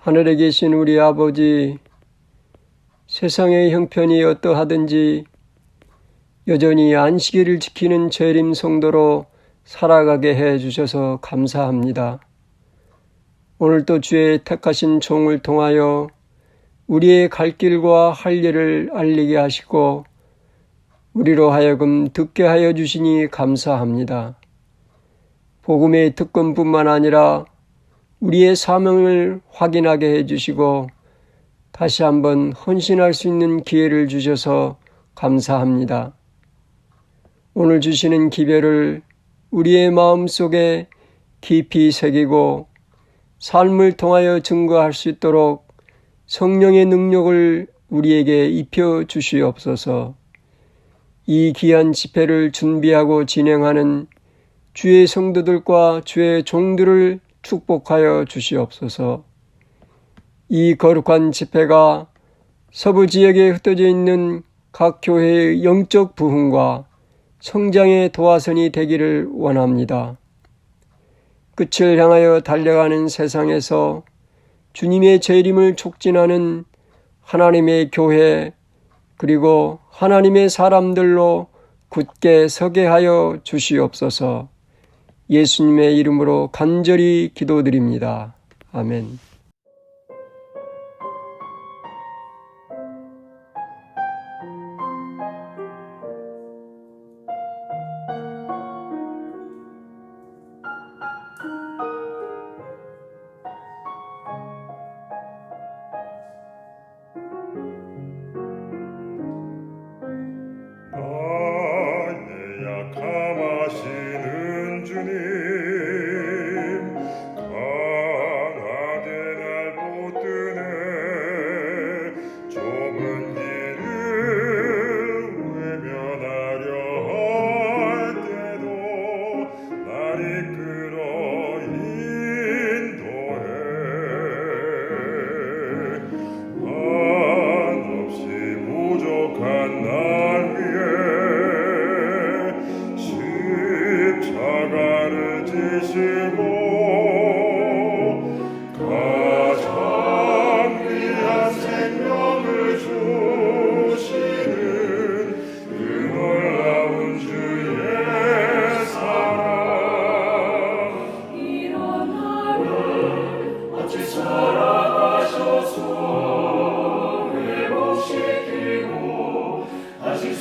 하늘에 계신 우리 아버지, 세상의 형편이 어떠하든지 여전히 안식일을 지키는 재림 성도로 살아가게 해 주셔서 감사합니다. 오늘도 주의 택하신 종을 통하여 우리의 갈 길과 할 일을 알리게 하시고 우리로 하여금 듣게 하여 주시니 감사합니다. 복음의 특권뿐만 아니라 우리의 사명을 확인하게 해주시고 다시 한번 헌신할 수 있는 기회를 주셔서 감사합니다. 오늘 주시는 기별을 우리의 마음속에 깊이 새기고 삶을 통하여 증거할 수 있도록 성령의 능력을 우리에게 입혀 주시옵소서. 이 귀한 집회를 준비하고 진행하는 주의 성도들과 주의 종들을 축복하여 주시옵소서. 이 거룩한 집회가 서부 지역에 흩어져 있는 각 교회의 영적 부흥과 성장의 도화선이 되기를 원합니다. 끝을 향하여 달려가는 세상에서 주님의 재림을 촉진하는 하나님의 교회 그리고 하나님의 사람들로 굳게 서게 하여 주시옵소서. 예수님의 이름으로 간절히 기도드립니다. 아멘.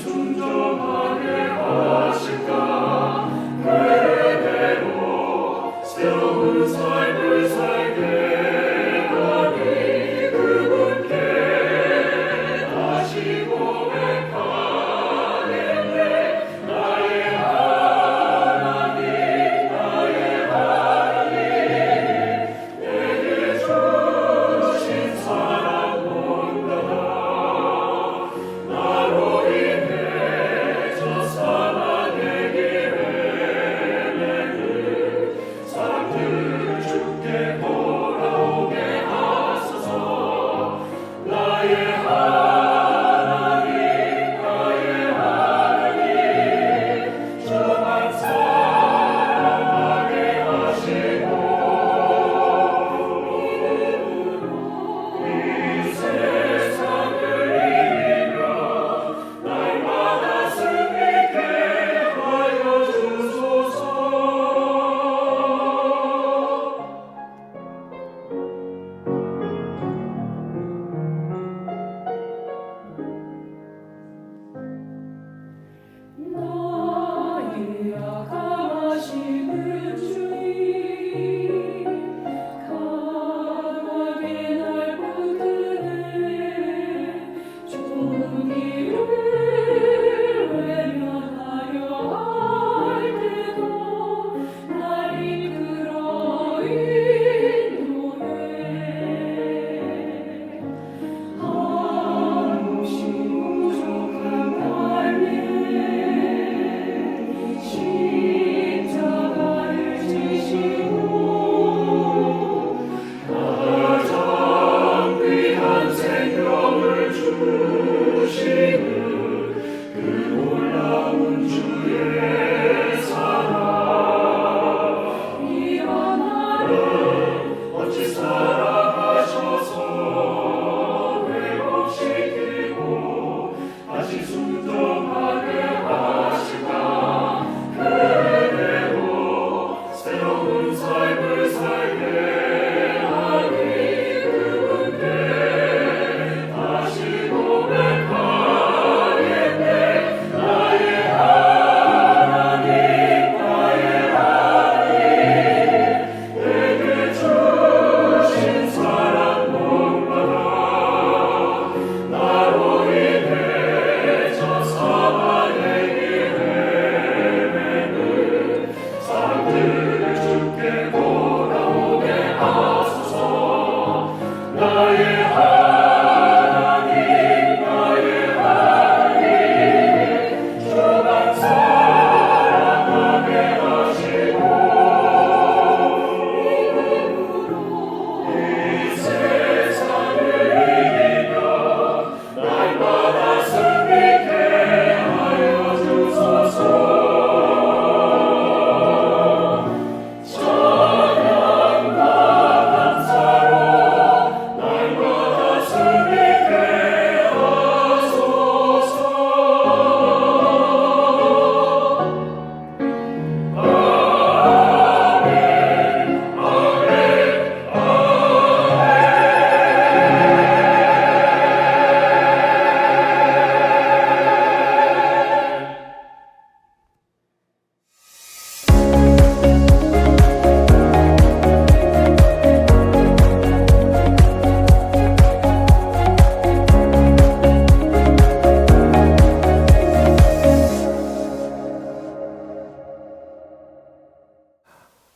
순종하게 하실까 그대로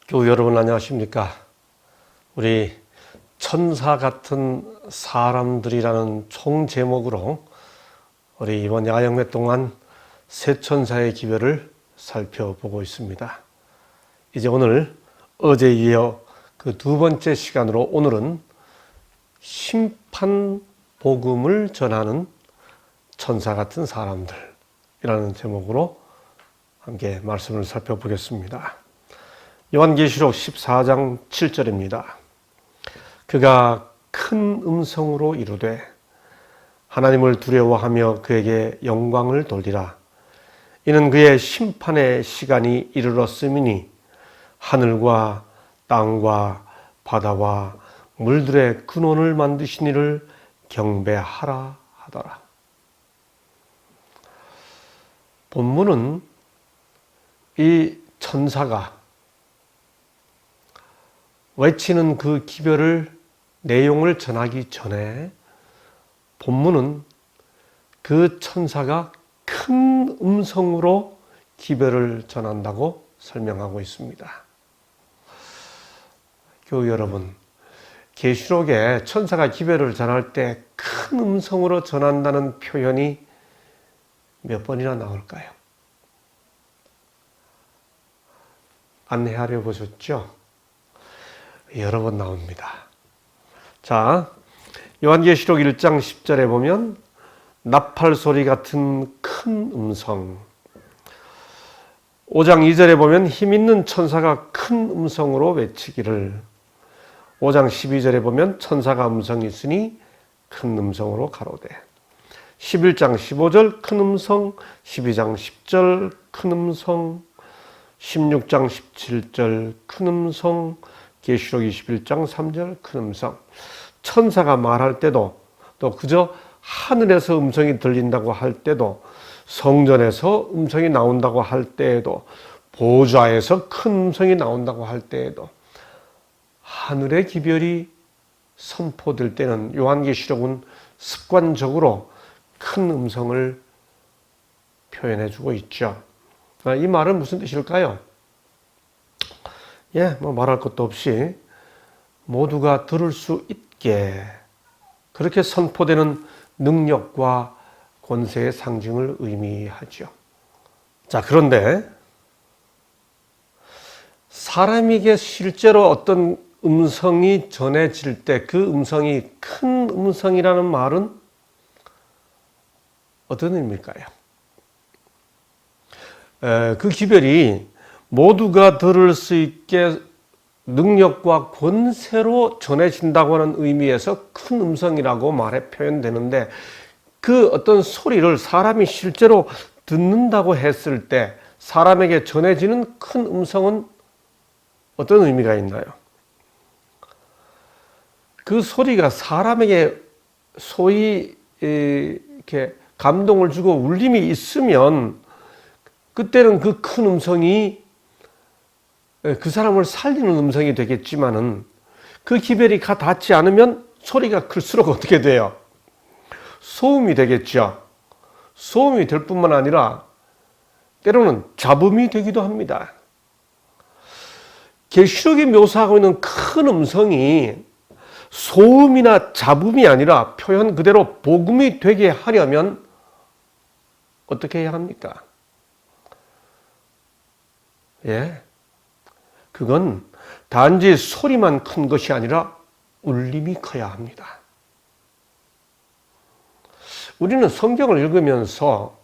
교우 여러분 안녕하십니까? 우리 천사 같은 사람들이라는 총 제목으로 우리 이번 야영회 동안 세 천사의 기별을 살펴보고 있습니다. 이제 오늘 어제 이어 그 두 번째 시간으로 오늘은 심판 복음을 전하는 천사 같은 사람들이라는 제목으로 함께 말씀을 살펴보겠습니다. 요한계시록 14장 7절입니다. 그가 큰 음성으로 이르되 하나님을 두려워하며 그에게 영광을 돌리라. 이는 그의 심판의 시간이 이르렀음이니 하늘과 땅과 바다와 물들의 근원을 만드신 이를 경배하라 하더라. 본문은 이 천사가 외치는 그 기별을 내용을 전하기 전에 본문은 그 천사가 큰 음성으로 기별을 전한다고 설명하고 있습니다. 교우 여러분, 계시록에 천사가 기별을 전할 때 큰 음성으로 전한다는 표현이 몇 번이나 나올까요? 안내하려 보셨죠? 여러 번 나옵니다. 자, 요한계시록 1장 10절에 보면 나팔 소리 같은 큰 음성, 5장 2절에 보면 힘있는 천사가 큰 음성으로 외치기를, 5장 12절에 보면 천사가 음성이 있으니 큰 음성으로 가로되, 11장 15절 큰 음성, 12장 10절 큰 음성, 16장 17절 큰 음성, 계시록 21장 3절 큰 음성. 천사가 말할 때도, 또 그저 하늘에서 음성이 들린다고 할 때도, 성전에서 음성이 나온다고 할 때에도, 보좌에서 큰 음성이 나온다고 할 때에도, 하늘의 기별이 선포될 때는 요한계시록은 습관적으로 큰 음성을 표현해주고 있죠. 이 말은 무슨 뜻일까요? 말할 것도 없이 모두가 들을 수 있게 그렇게 선포되는 능력과 권세의 상징을 의미하죠. 자, 그런데 사람에게 실제로 어떤 음성이 전해질 때 그 음성이 큰 음성이라는 말은 어떤 의미일까요? 그 기별이 모두가 들을 수 있게 능력과 권세로 전해진다고 하는 의미에서 큰 음성이라고 말해 표현되는데, 그 어떤 소리를 사람이 실제로 듣는다고 했을 때 사람에게 전해지는 큰 음성은 어떤 의미가 있나요? 그 소리가 사람에게 소위 이렇게 감동을 주고 울림이 있으면 그때는 그 큰 음성이 그 사람을 살리는 음성이 되겠지만은, 그 기별이 닿지 않으면 소리가 클수록 어떻게 돼요? 소음이 되겠죠. 소음이 될 뿐만 아니라 때로는 잡음이 되기도 합니다. 계시록이 묘사하고 있는 큰 음성이 소음이나 잡음이 아니라 표현 그대로 복음이 되게 하려면 어떻게 해야 합니까? 그건 단지 소리만 큰 것이 아니라 울림이 커야 합니다. 우리는 성경을 읽으면서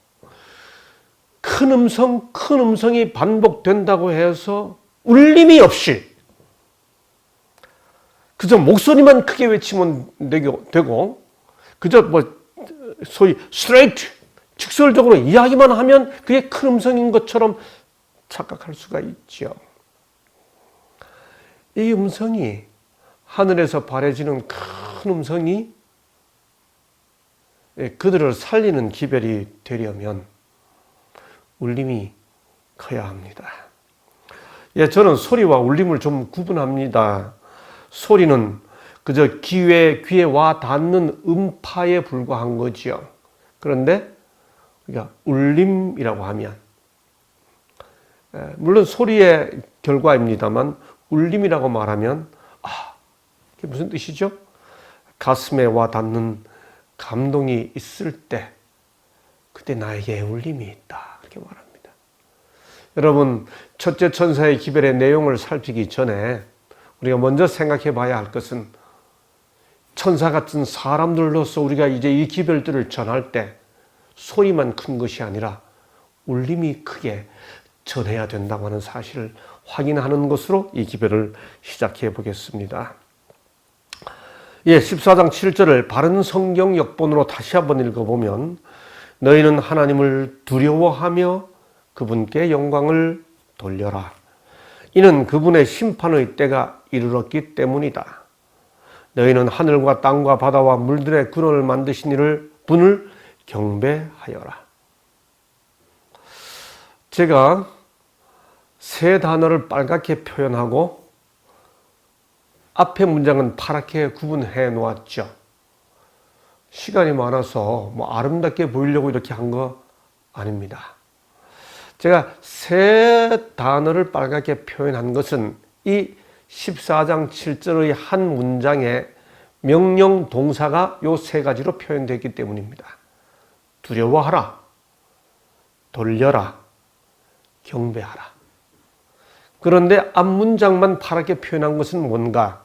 큰 음성이 반복된다고 해서 울림이 없이 그저 목소리만 크게 외치면 되고, 그저 소위 스트레이트, 직설적으로 이야기만 하면 그게 큰 음성인 것처럼 착각할 수가 있죠. 이 음성이, 하늘에서 발해지는 큰 음성이 그들을 살리는 기별이 되려면 울림이 커야 합니다. 저는 소리와 울림을 좀 구분합니다. 소리는 그저 귀에 와 닿는 음파에 불과한 거지요. 그런데 우리가 울림이라고 하면, 물론 소리의 결과입니다만 울림이라고 말하면 그게 무슨 뜻이죠? 가슴에 와 닿는 감동이 있을 때 그때 나에게 울림이 있다 이렇게 말합니다. 여러분, 첫째 천사의 기별의 내용을 살피기 전에 우리가 먼저 생각해 봐야 할 것은 천사 같은 사람들로서 우리가 이제 이 기별들을 전할 때 소리만 큰 것이 아니라 울림이 크게 전해야 된다고 하는 사실을 확인하는 것으로 이 기별을 시작해 보겠습니다. 14장 7절을 바른 성경 역본으로 다시 한번 읽어보면 너희는 하나님을 두려워하며 그분께 영광을 돌려라. 이는 그분의 심판의 때가 이르렀기 때문이다. 너희는 하늘과 땅과 바다와 물들의 근원을 만드신 분을 경배하여라. 제가 세 단어를 빨갛게 표현하고 앞에 문장은 파랗게 구분해 놓았죠. 시간이 많아서 아름답게 보이려고 이렇게 한 거 아닙니다. 제가 세 단어를 빨갛게 표현한 것은 이 14장 7절의 한 문장에 명령 동사가 요 세 가지로 표현되었기 때문입니다. 두려워하라, 돌려라, 경배하라. 그런데 앞 문장만 파랗게 표현한 것은 뭔가?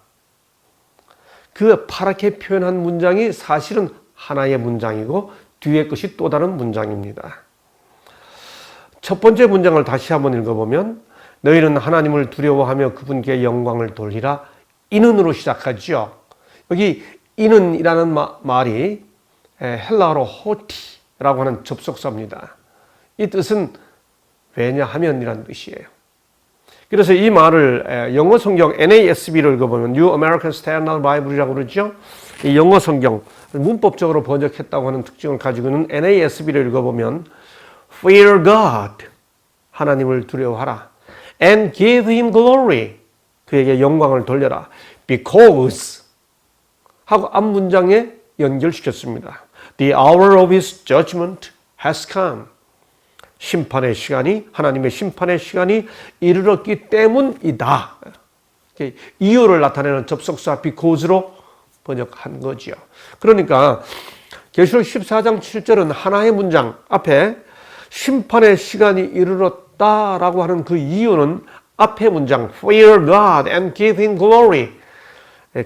그 파랗게 표현한 문장이 사실은 하나의 문장이고 뒤에 것이 또 다른 문장입니다. 첫 번째 문장을 다시 한번 읽어보면 너희는 하나님을 두려워하며 그분께 영광을 돌리라. 이는으로 시작하죠. 여기 이는이라는 말이 헬라어로 호티라고 하는 접속사입니다. 이 뜻은 왜냐하면이라는 뜻이에요. 그래서 이 말을 영어 성경 NASB를 읽어보면 New American Standard Bible이라고 그러죠. 이 영어 성경 문법적으로 번역했다고 하는 특징을 가지고 있는 NASB를 읽어보면 Fear God, 하나님을 두려워하라. And give Him glory, 그에게 영광을 돌려라. Because 하고 앞 문장에 연결시켰습니다. The hour of His judgment has come. 심판의 시간이, 하나님의 심판의 시간이 이르렀기 때문이다. 이유를 나타내는 접속사 because로 번역한 거지요. 그러니까 계시록 14장 7절은 하나의 문장 앞에 심판의 시간이 이르렀다라고 하는 그 이유는 앞에 문장 Fear God and give Him glory,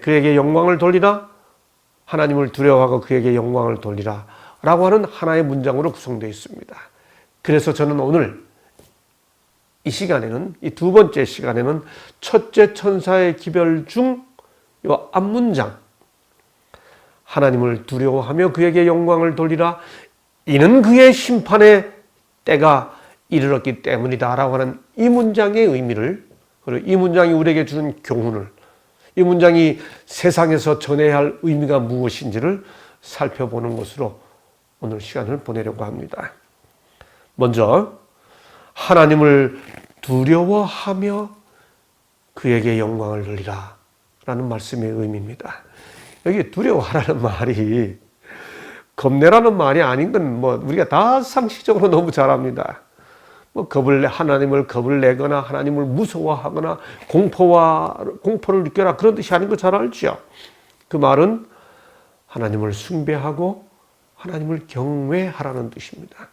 그에게 영광을 돌리라, 하나님을 두려워하고 그에게 영광을 돌리라 라고 하는 하나의 문장으로 구성되어 있습니다. 그래서 저는 오늘 이 시간에는, 이 두 번째 시간에는 첫째 천사의 기별 중 이 앞문장 하나님을 두려워하며 그에게 영광을 돌리라, 이는 그의 심판의 때가 이르렀기 때문이다 라고 하는 이 문장의 의미를, 그리고 이 문장이 우리에게 주는 교훈을, 이 문장이 세상에서 전해야 할 의미가 무엇인지를 살펴보는 것으로 오늘 시간을 보내려고 합니다. 먼저 하나님을 두려워하며 그에게 영광을 돌리라 라는 말씀의 의미입니다. 여기 두려워하라는 말이 겁내라는 말이 아닌 건 우리가 다 상식적으로 너무 잘 압니다. 하나님을 겁을 내거나 하나님을 무서워하거나 공포를 느껴라 그런 뜻이 아닌 거 잘 알죠. 그 말은 하나님을 숭배하고 하나님을 경외하라는 뜻입니다.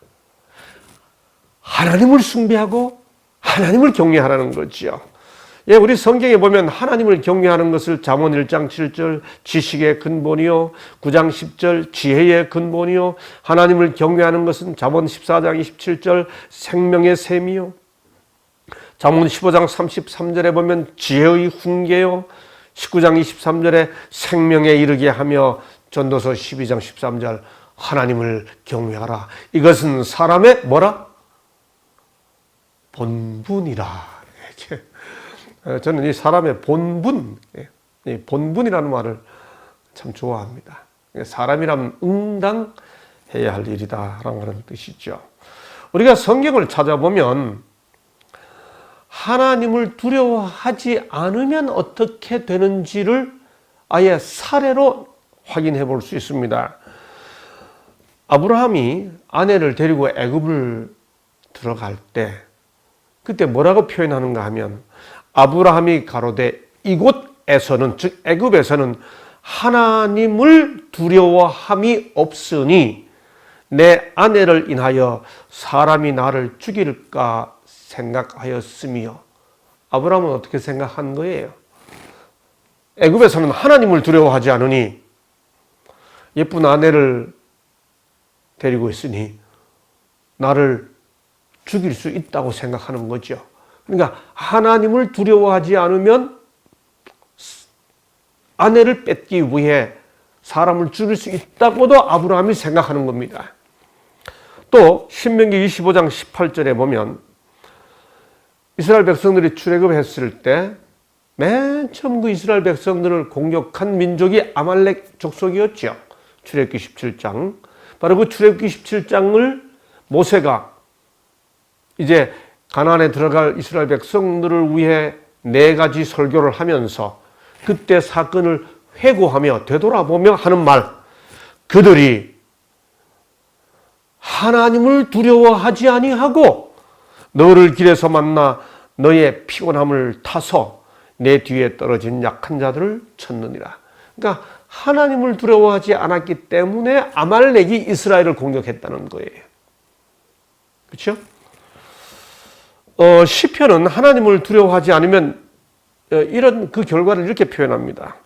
하나님을 숭배하고 하나님을 경외하라는 거죠. 우리 성경에 보면 하나님을 경외하는 것을 잠언 1장 7절 지식의 근본이요, 9장 10절 지혜의 근본이요, 하나님을 경외하는 것은 잠언 14장 27절 생명의 샘이요, 잠언 15장 33절에 보면 지혜의 훈계요, 19장 23절에 생명에 이르게 하며, 전도서 12장 13절 하나님을 경외하라. 이것은 사람의 본분이라. 저는 이 사람의 본분이라는 말을 참 좋아합니다. 사람이라면 응당해야 할 일이다라는 그런 뜻이죠. 우리가 성경을 찾아보면 하나님을 두려워하지 않으면 어떻게 되는지를 아예 사례로 확인해 볼 수 있습니다. 아브라함이 아내를 데리고 애굽을 들어갈 때 그때 뭐라고 표현하는가 하면 아브라함이 가로되 이곳에서는, 즉 애굽에서는 하나님을 두려워함이 없으니 내 아내를 인하여 사람이 나를 죽일까 생각하였으며. 아브라함은 어떻게 생각한 거예요? 애굽에서는 하나님을 두려워하지 않으니 예쁜 아내를 데리고 있으니 나를 죽일 수 있다고 생각하는 거죠. 그러니까 하나님을 두려워하지 않으면 아내를 뺏기 위해 사람을 죽일 수 있다고도 아브라함이 생각하는 겁니다. 또 신명기 25장 18절에 보면 이스라엘 백성들이 출애굽했을 때 맨 처음 그 이스라엘 백성들을 공격한 민족이 아말렉 족속이었죠. 출애굽기 17장. 바로 그 출애굽기 17장을 모세가 이제 가나안에 들어갈 이스라엘 백성들을 위해 4가지 설교를 하면서 그때 사건을 회고하며 되돌아보며 하는 말, 그들이 하나님을 두려워하지 아니하고 너를 길에서 만나 너의 피곤함을 타서 내 뒤에 떨어진 약한 자들을 쳤느니라. 그러니까 하나님을 두려워하지 않았기 때문에 아말렉이 이스라엘을 공격했다는 거예요. 그렇죠? 시편은 하나님을 두려워하지 않으면 이런 그 결과를 이렇게 표현합니다.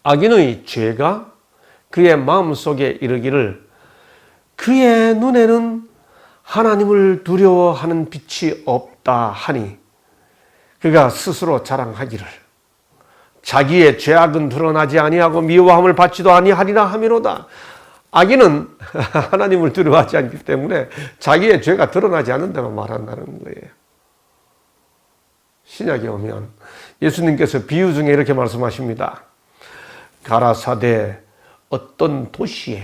악인의 죄가 그의 마음속에 이르기를 그의 눈에는 하나님을 두려워하는 빛이 없다 하니 그가 스스로 자랑하기를 자기의 죄악은 드러나지 아니하고 미워함을 받지도 아니하리라 하미로다. 악인은 하나님을 두려워하지 않기 때문에 자기의 죄가 드러나지 않는다고 말한다는 거예요. 신약에 오면 예수님께서 비유 중에 이렇게 말씀하십니다. 가라사대 어떤 도시에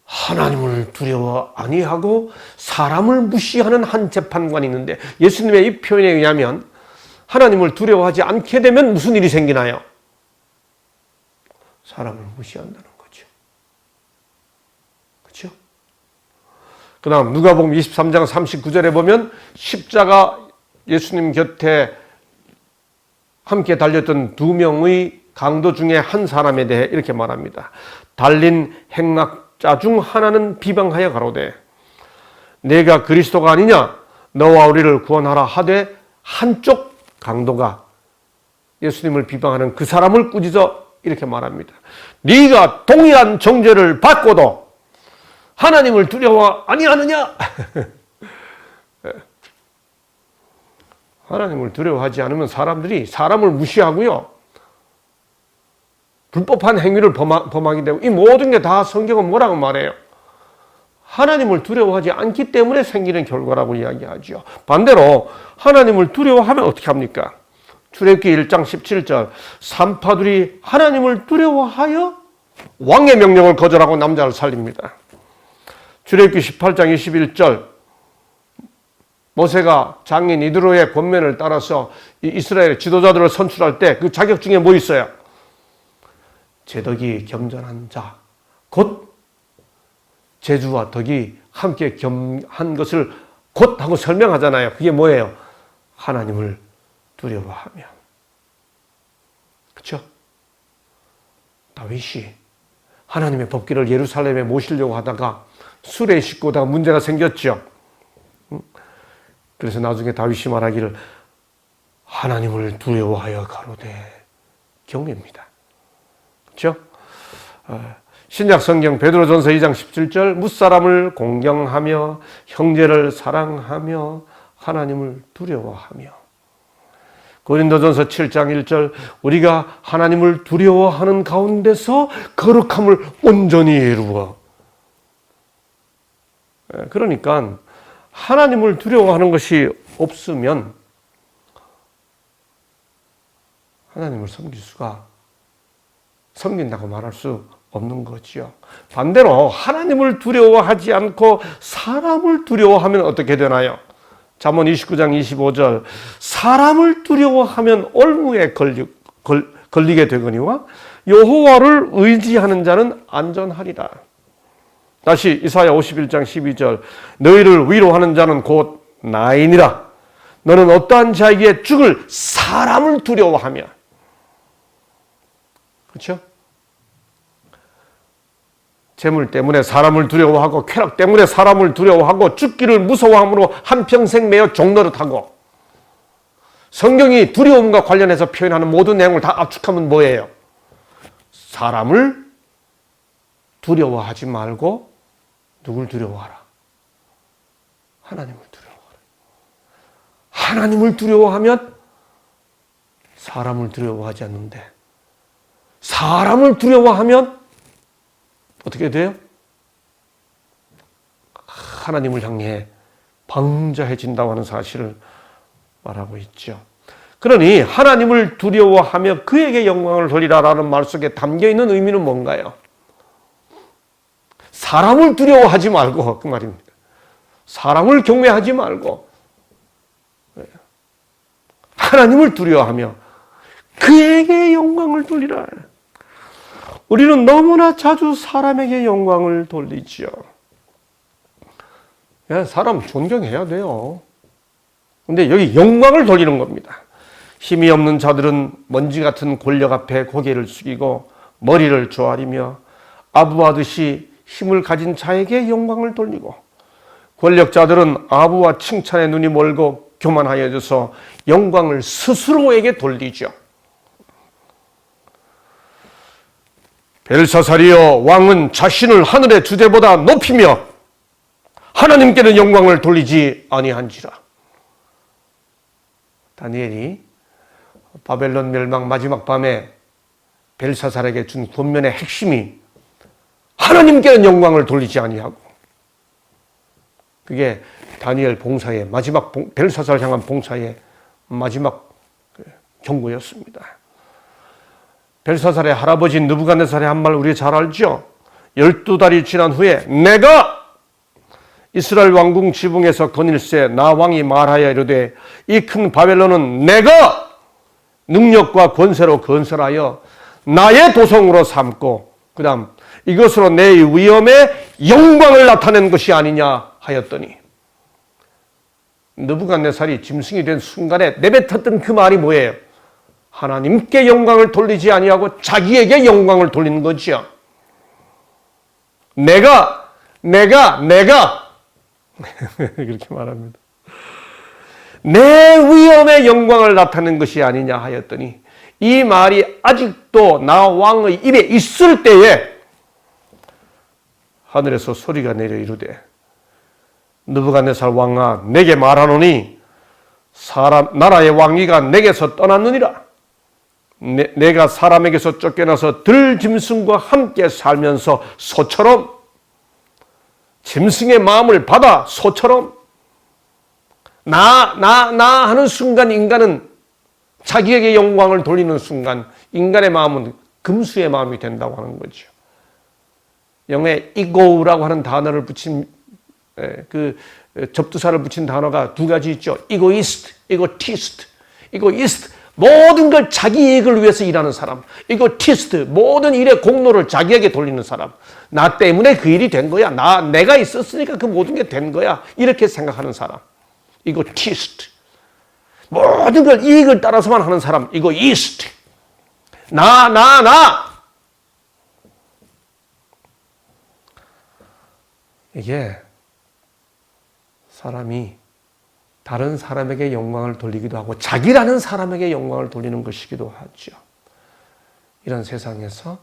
하나님을 두려워 아니하고 사람을 무시하는 한 재판관이 있는데, 예수님의 이 표현에 의하면 하나님을 두려워하지 않게 되면 무슨 일이 생기나요? 사람을 무시한다는 거죠. 그렇죠? 그 다음 누가복음 23장 39절에 보면 십자가 예수님 곁에 함께 달렸던 2명의 강도 중에 한 사람에 대해 이렇게 말합니다. 달린 행락자 중 하나는 비방하여 가로되 내가 그리스도가 아니냐 너와 우리를 구원하라 하되, 한쪽 강도가 예수님을 비방하는 그 사람을 꾸짖어 이렇게 말합니다. 네가 동일한 정죄를 받고도 하나님을 두려워 아니하느냐? 하나님을 두려워하지 않으면 사람들이 사람을 무시하고요, 불법한 행위를 범하게 되고, 이 모든 게 다 성경은 뭐라고 말해요? 하나님을 두려워하지 않기 때문에 생기는 결과라고 이야기하죠. 반대로 하나님을 두려워하면 어떻게 합니까? 출애굽기 1장 17절 산파들이 하나님을 두려워하여 왕의 명령을 거절하고 남자를 살립니다. 출애굽기 18장 21절 모세가 장인 이드로의 권면을 따라서 이스라엘의 지도자들을 선출할 때 그 자격 중에 뭐 있어요? 제덕이 겸전한 자, 곧 제주와 덕이 함께 겸한 것을 곧 하고 설명하잖아요. 그게 뭐예요? 하나님을 두려워하며. 그렇죠? 다윗이 하나님의 법궤를 예루살렘에 모시려고 하다가 수레에 싣고 오다가 문제가 생겼죠. 그래서 나중에 다윗이 말하기를 하나님을 두려워하여 가로되 경외입니다. 그렇죠? 신약 성경 베드로전서 2장 17절 무사람을 공경하며 형제를 사랑하며 하나님을 두려워하며, 고린도전서 7장 1절 우리가 하나님을 두려워하는 가운데서 거룩함을 온전히 이루어. 그러니까 하나님을 두려워하는 것이 없으면 하나님을 섬긴다고 말할 수 없는 거지요. 반대로 하나님을 두려워하지 않고 사람을 두려워하면 어떻게 되나요? 잠언 29장 25절 사람을 두려워하면 올무에 걸리게 되거니와 여호와를 의지하는 자는 안전하리라. 다시 이사야 51장 12절 너희를 위로하는 자는 곧 나이니라. 너는 어떠한 자에게 죽을 사람을 두려워하며. 그렇죠? 재물 때문에 사람을 두려워하고 쾌락 때문에 사람을 두려워하고 죽기를 무서워함으로 한평생 매여 종노릇하고. 성경이 두려움과 관련해서 표현하는 모든 내용을 다 압축하면 뭐예요? 사람을 두려워하지 말고 누굴 두려워하라? 하나님을 두려워하라. 하나님을 두려워하면 사람을 두려워하지 않는데, 사람을 두려워하면 어떻게 돼요? 하나님을 향해 방자해진다고 하는 사실을 말하고 있죠. 그러니 하나님을 두려워하며 그에게 영광을 돌리라라는 말 속에 담겨있는 의미는 뭔가요? 사람을 두려워하지 말고, 그 말입니다. 사람을 경외하지 말고 하나님을 두려워하며 그에게 영광을 돌리라. 우리는 너무나 자주 사람에게 영광을 돌리지요. 사람 존경해야 돼요. 근데 여기 영광을 돌리는 겁니다. 힘이 없는 자들은 먼지 같은 권력 앞에 고개를 숙이고 머리를 조아리며 아부하듯이 힘을 가진 자에게 영광을 돌리고, 권력자들은 아부와 칭찬에 눈이 멀고 교만하여져서 영광을 스스로에게 돌리죠. 벨사살이여, 왕은 자신을 하늘의 주제보다 높이며 하나님께는 영광을 돌리지 아니한지라. 다니엘이 바벨론 멸망 마지막 밤에 벨사살에게 준 권면의 핵심이 하나님께는 영광을 돌리지 아니하고, 그게 다니엘 봉사의 마지막, 벨사살을 향한 봉사의 마지막 경고였습니다. 벨사살의 할아버지 느부갓네살의 한 말 우리 잘 알죠? 12달이 지난 후에 내가 이스라엘 왕궁 지붕에서 거닐세 나 왕이 말하여 이르되 이 큰 바벨론은 내가 능력과 권세로 건설하여 나의 도성으로 삼고 그 다음 이것으로 내 위엄의 영광을 나타낸 것이 아니냐 하였더니, 느부갓네살이 짐승이 된 순간에 내뱉었던 그 말이 뭐예요? 하나님께 영광을 돌리지 아니하고 자기에게 영광을 돌리는 거지요. 내가 그렇게 말합니다. 내 위엄의 영광을 나타낸 것이 아니냐 하였더니, 이 말이 아직도 나 왕의 입에 있을 때에 하늘에서 소리가 내려 이르되 느부갓네살 왕아, 내게 말하노니 나라의 왕위가 내게서 떠났느니라. 내가 사람에게서 쫓겨나서 들짐승과 함께 살면서 소처럼, 짐승의 마음을 받아 소처럼 나 하는 순간 인간은 자기에게 영광을 돌리는 순간 인간의 마음은 금수의 마음이 된다고 하는 거죠. 영어에 ego라고 하는 단어를 붙인 그 접두사를 붙인 단어가 두 가지 있죠. egoist, egotist. 모든 걸 자기 이익을 위해서 일하는 사람. egotist, 모든 일의 공로를 자기에게 돌리는 사람. 나 때문에 그 일이 된 거야. 내가 있었으니까 그 모든 게 된 거야. 이렇게 생각하는 사람. egotist. 모든 걸 이익을 따라서만 하는 사람. egoist. 나. 이게 사람이 다른 사람에게 영광을 돌리기도 하고 자기라는 사람에게 영광을 돌리는 것이기도 하죠. 이런 세상에서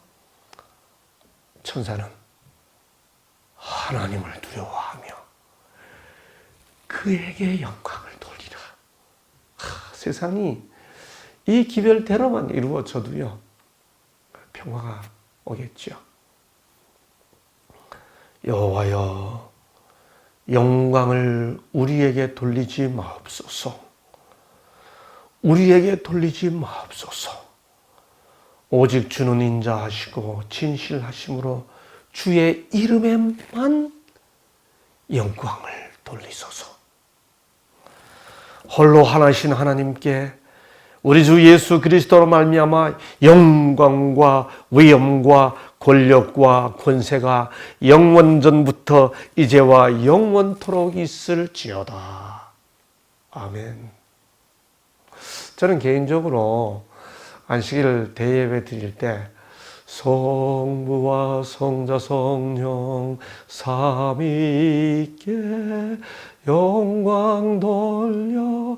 천사는 하나님을 두려워하며 그에게 영광을 돌리라. 세상이 이 기별대로만 이루어져도요, 평화가 오겠죠. 여호와여, 영광을 우리에게 돌리지 마옵소서. 우리에게 돌리지 마옵소서. 오직 주는 인자하시고 진실하심으로 주의 이름에만 영광을 돌리소서. 홀로 하나신 하나님께 우리 주 예수 그리스도로 말미암아 영광과 위엄과 권력과 권세가 영원전부터 이제와 영원토록 있을지어다. 아멘. 저는 개인적으로 안식일을 대예배 드릴 때 성부와 성자 성령 삼위께 영광 돌려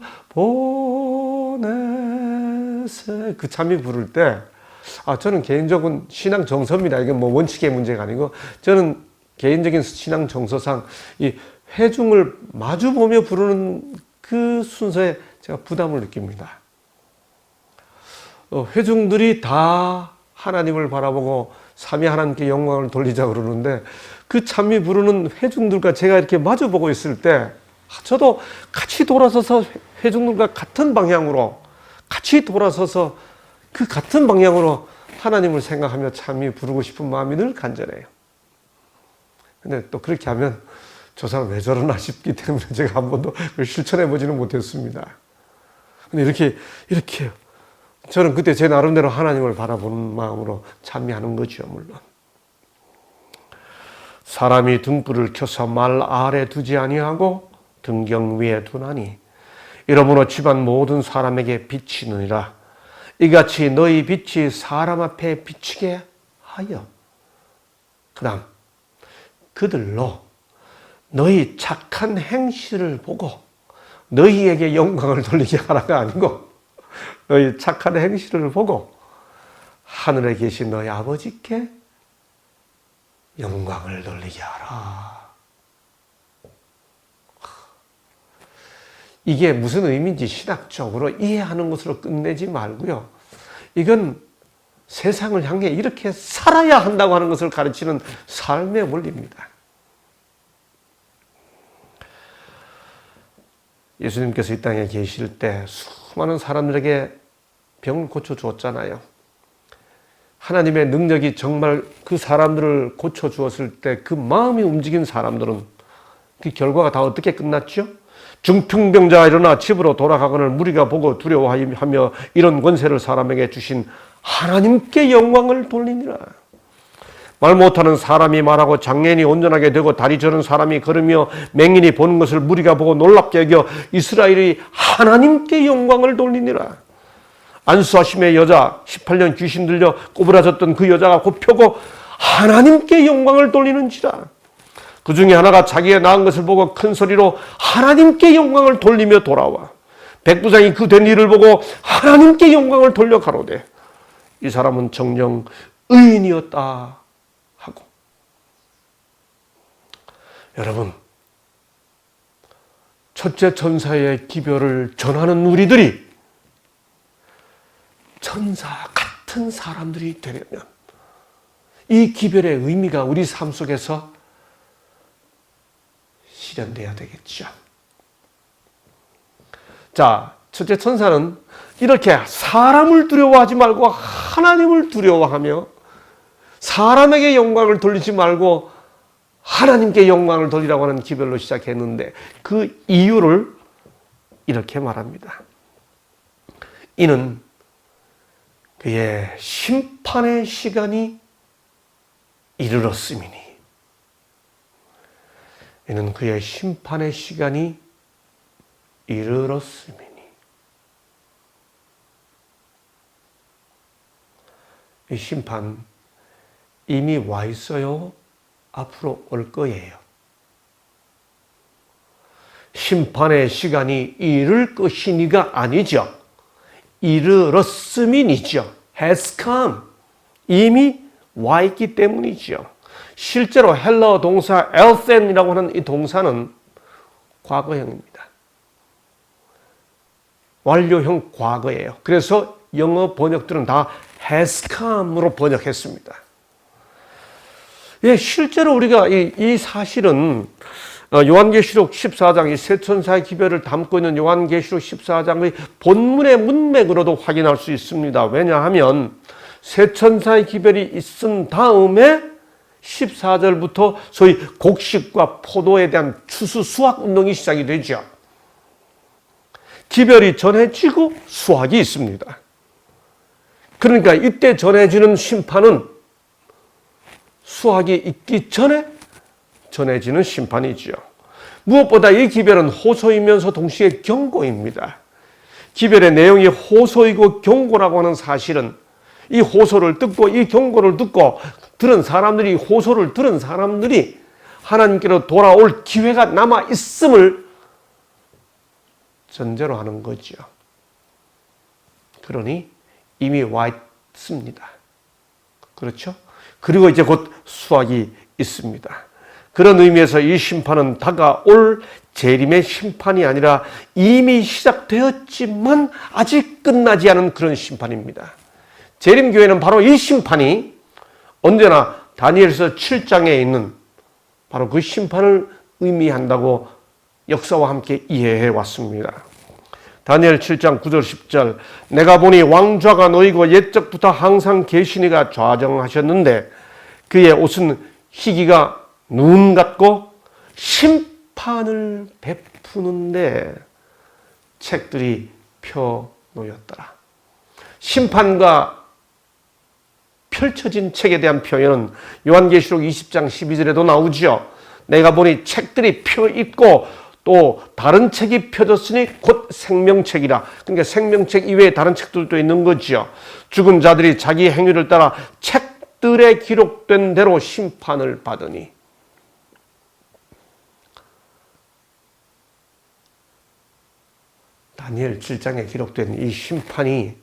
보내세 그 찬미 부를 때 저는 개인적인 신앙 정서입니다. 이게 뭐 원칙의 문제가 아니고 저는 개인적인 신앙 정서상 이 회중을 마주보며 부르는 그 순서에 제가 부담을 느낍니다. 회중들이 다 하나님을 바라보고 삼위 하나님께 영광을 돌리자 그러는데 그 찬미 부르는 회중들과 제가 이렇게 마주보고 있을 때 저도 같이 돌아서서 회중들과 같은 방향으로 같이 돌아서서 그 같은 방향으로 하나님을 생각하며 찬미 부르고 싶은 마음이 늘 간절해요. 근데 또 그렇게 하면 저 사람 왜 저러나 싶기 때문에 제가 한 번도 그걸 실천해 보지는 못했습니다. 근데 이렇게 저는 그때 제 나름대로 하나님을 바라보는 마음으로 찬미하는 거죠, 물론. 사람이 등불을 켜서 말 아래 두지 아니하고 등경 위에 두나니 이러므로 집안 모든 사람에게 비치느니라. 이같이 너희 빛이 사람 앞에 비치게 하여 그 다음 그들로 너희 착한 행실을 보고 너희에게 영광을 돌리게 하라가 아니고 너희 착한 행실을 보고 하늘에 계신 너희 아버지께 영광을 돌리게 하라. 이게 무슨 의미인지 신학적으로 이해하는 것으로 끝내지 말고요. 이건 세상을 향해 이렇게 살아야 한다고 하는 것을 가르치는 삶의 원리입니다. 예수님께서 이 땅에 계실 때 수많은 사람들에게 병을 고쳐주었잖아요. 하나님의 능력이 정말 그 사람들을 고쳐주었을 때 그 마음이 움직인 사람들은 그 결과가 다 어떻게 끝났죠? 중풍병자가 일어나 집으로 돌아가거늘 무리가 보고 두려워하며 이런 권세를 사람에게 주신 하나님께 영광을 돌리니라. 말 못하는 사람이 말하고 장애인이 온전하게 되고 다리 저는 사람이 걸으며 맹인이 보는 것을 무리가 보고 놀랍게 여겨 이스라엘이 하나님께 영광을 돌리니라. 안수하심의 여자 18년 귀신 들려 꼬부라졌던 그 여자가 곧 펴고 하나님께 영광을 돌리는지라. 그 중에 하나가 자기가 낳은 것을 보고 큰 소리로 하나님께 영광을 돌리며 돌아와 백부장이 그 된 일을 보고 하나님께 영광을 돌려 가로되 이 사람은 정녕 의인이었다 하고. 여러분, 첫째 천사의 기별을 전하는 우리들이 천사 같은 사람들이 되려면 이 기별의 의미가 우리 삶 속에서 실현돼야 되겠죠. 자, 첫째 천사는 이렇게 사람을 두려워하지 말고 하나님을 두려워하며 사람에게 영광을 돌리지 말고 하나님께 영광을 돌리라고 하는 기별로 시작했는데 그 이유를 이렇게 말합니다. 이는 그의 심판의 시간이 이르렀음이니. 이는 그의 심판의 시간이 이르렀음이니. 이 심판 이미 와 있어요? 앞으로 올 거예요. 심판의 시간이 이를 것이니가 아니죠. 이르렀음이니죠. has come. 이미 와 있기 때문이죠. 실제로 헬러 동사 엘센이라고 하는 이 동사는 과거형입니다. 완료형 과거예요. 그래서 영어 번역들은 다 has come으로 번역했습니다. 예, 실제로 우리가 이 사실은 요한계시록 14장 이 세 천사의 기별을 담고 있는 요한계시록 14장의 본문의 문맥으로도 확인할 수 있습니다. 왜냐하면 세 천사의 기별이 있은 다음에 14절부터 소위 곡식과 포도에 대한 추수 수확 운동이 시작이 되죠. 기별이 전해지고 수확이 있습니다. 그러니까 이때 전해지는 심판은 수확이 있기 전에 전해지는 심판이지요. 무엇보다 이 기별은 호소이면서 동시에 경고입니다. 기별의 내용이 호소이고 경고라고 하는 사실은 이 호소를 듣고 이 경고를 듣고 들은 사람들이 호소를 들은 사람들이 하나님께로 돌아올 기회가 남아 있음을 전제로 하는 거죠. 그러니 이미 와 있습니다. 그렇죠? 그리고 이제 곧 수확이 있습니다. 그런 의미에서 이 심판은 다가올 재림의 심판이 아니라 이미 시작되었지만 아직 끝나지 않은 그런 심판입니다. 재림교회는 바로 이 심판이 언제나 다니엘서 7장에 있는 바로 그 심판을 의미한다고 역사와 함께 이해해 왔습니다. 다니엘 7장 9절 10절 내가 보니 왕좌가 놓이고 옛적부터 항상 계시니가 좌정하셨는데 그의 옷은 희기가 눈 같고 심판을 베푸는데 책들이 펴 놓였더라. 심판과 펼쳐진 책에 대한 표현은 요한계시록 20장 12절에도 나오죠. 내가 보니 책들이 펴 있고 또 다른 책이 펴졌으니 곧 생명책이라. 그러니까 생명책 이외에 다른 책들도 있는 거죠. 죽은 자들이 자기 행위를 따라 책들에 기록된 대로 심판을 받으니. 다니엘 7장에 기록된 이 심판이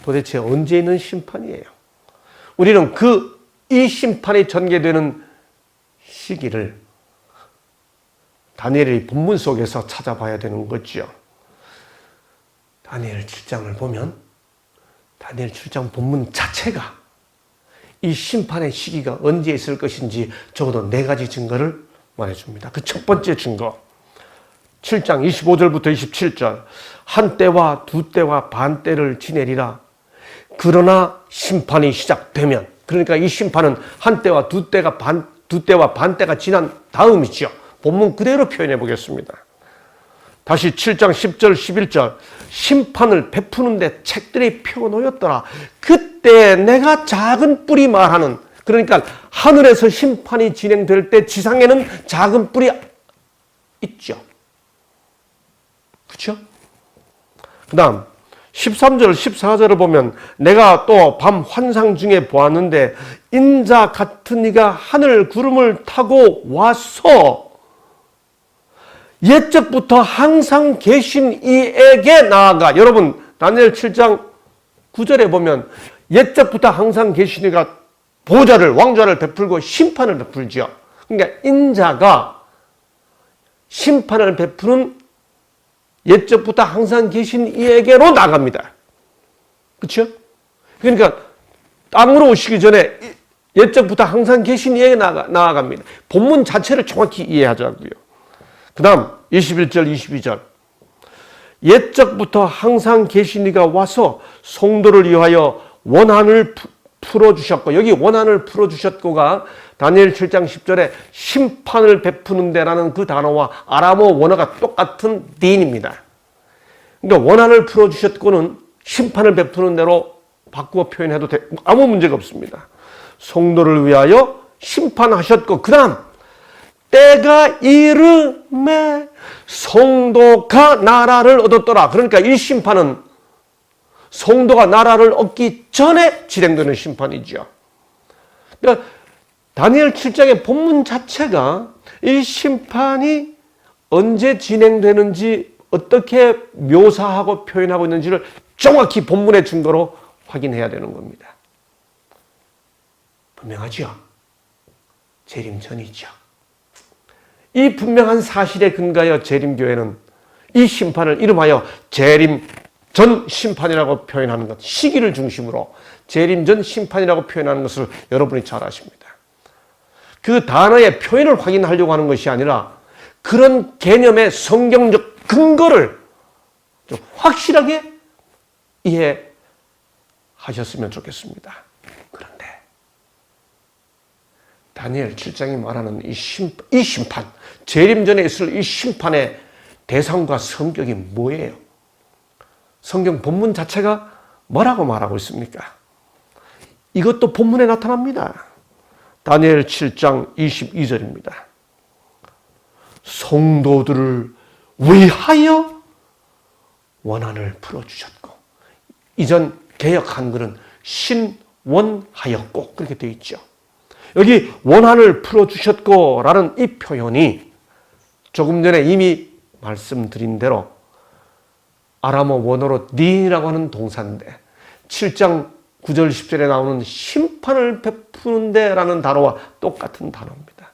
도대체 언제 있는 심판이에요? 우리는 이 심판이 전개되는 시기를 다니엘의 본문 속에서 찾아봐야 되는 거죠. 다니엘 7장을 보면 다니엘 7장 본문 자체가 이 심판의 시기가 언제 있을 것인지 적어도 4가지 증거를 말해줍니다. 그 첫 번째 증거 7장 25절부터 27절 한 때와 두 때와 반 때를 지내리라. 그러나 심판이 시작되면, 그러니까 이 심판은 한 때와 두 때와 반 때가 지난 다음이죠. 본문 그대로 표현해 보겠습니다. 다시 7장 10절 11절 심판을 베푸는데 책들이 펴놓였더라. 그때 내가 작은 뿔이 말하는, 그러니까 하늘에서 심판이 진행될 때 지상에는 작은 뿔이 있죠. 그렇죠? 그 다음 13절 14절을 보면 내가 또 밤 환상 중에 보았는데 인자 같은 이가 하늘 구름을 타고 와서 옛적부터 항상 계신 이에게 나아가. 여러분 다니엘 7장 9절에 보면 옛적부터 항상 계신 이가 보좌를 왕좌를 베풀고 심판을 베풀죠. 그러니까 인자가 심판을 베푸는 옛적부터 항상 계신 이에게로 나갑니다. 그렇죠? 그러니까 땅으로 오시기 전에 옛적부터 항상 계신 이에게 나아갑니다. 본문 자체를 정확히 이해하자고요. 그 다음 21절 22절 옛적부터 항상 계신 이가 와서 성도를 위하여 원한을 풀어주셨고, 여기 원한을 풀어주셨고가 다니엘 7장 10절에 심판을 베푸는 데라는 그 단어와 아람어 원어가 똑같은 딘입니다. 그러니까 원한을 풀어주셨고는 심판을 베푸는 대로 바꾸어 표현해도 아무 문제가 없습니다. 성도를 위하여 심판하셨고, 그 다음 때가 이름에 성도가 나라를 얻었더라. 그러니까 이 심판은 성도가 나라를 얻기 전에 진행되는 심판이죠. 그러니까 다니엘 7장의 본문 자체가 이 심판이 언제 진행되는지 어떻게 묘사하고 표현하고 있는지를 정확히 본문의 증거로 확인해야 되는 겁니다. 분명하죠? 재림 전이죠. 이 분명한 사실에 근거하여 재림교회는 이 심판을 이름하여 재림 전 심판이라고 표현하는 것, 시기를 중심으로 재림 전 심판이라고 표현하는 것을 여러분이 잘 아십니다. 그 단어의 표현을 확인하려고 하는 것이 아니라 그런 개념의 성경적 근거를 좀 확실하게 이해하셨으면 좋겠습니다. 그런데 다니엘 7장이 말하는 이 심판, 재림 전에 있을 이 심판의 대상과 성격이 뭐예요? 성경 본문 자체가 뭐라고 말하고 있습니까? 이것도 본문에 나타납니다. 다니엘 7장 22절입니다. 성도들을 위하여 원한을 풀어주셨고, 이전 개역 한글은 신원하였고 그렇게 되어 있죠. 여기 원한을 풀어주셨고 라는 이 표현이 조금 전에 이미 말씀드린 대로 아람어 원어로 딘이라고 하는 동사인데 7장 9절 10절에 나오는 심판을 베푸는데 라는 단어와 똑같은 단어입니다.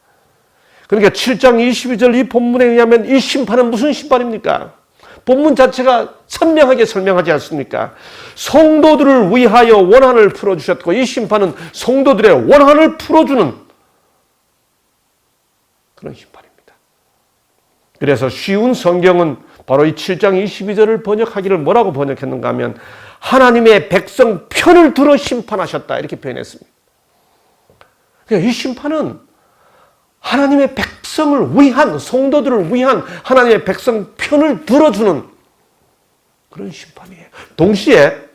그러니까 7장 22절 이 본문에 의하면 이 심판은 무슨 심판입니까? 본문 자체가 선명하게 설명하지 않습니까? 성도들을 위하여 원한을 풀어주셨고, 이 심판은 성도들의 원한을 풀어주는 그런 심판입니다. 그래서 쉬운 성경은 바로 이 7장 22절을 번역하기를 뭐라고 번역했는가 하면 하나님의 백성 편을 들어 심판하셨다 이렇게 표현했습니다. 그러니까 이 심판은 하나님의 백성을 위한, 성도들을 위한 하나님의 백성 편을 들어주는 그런 심판이에요. 동시에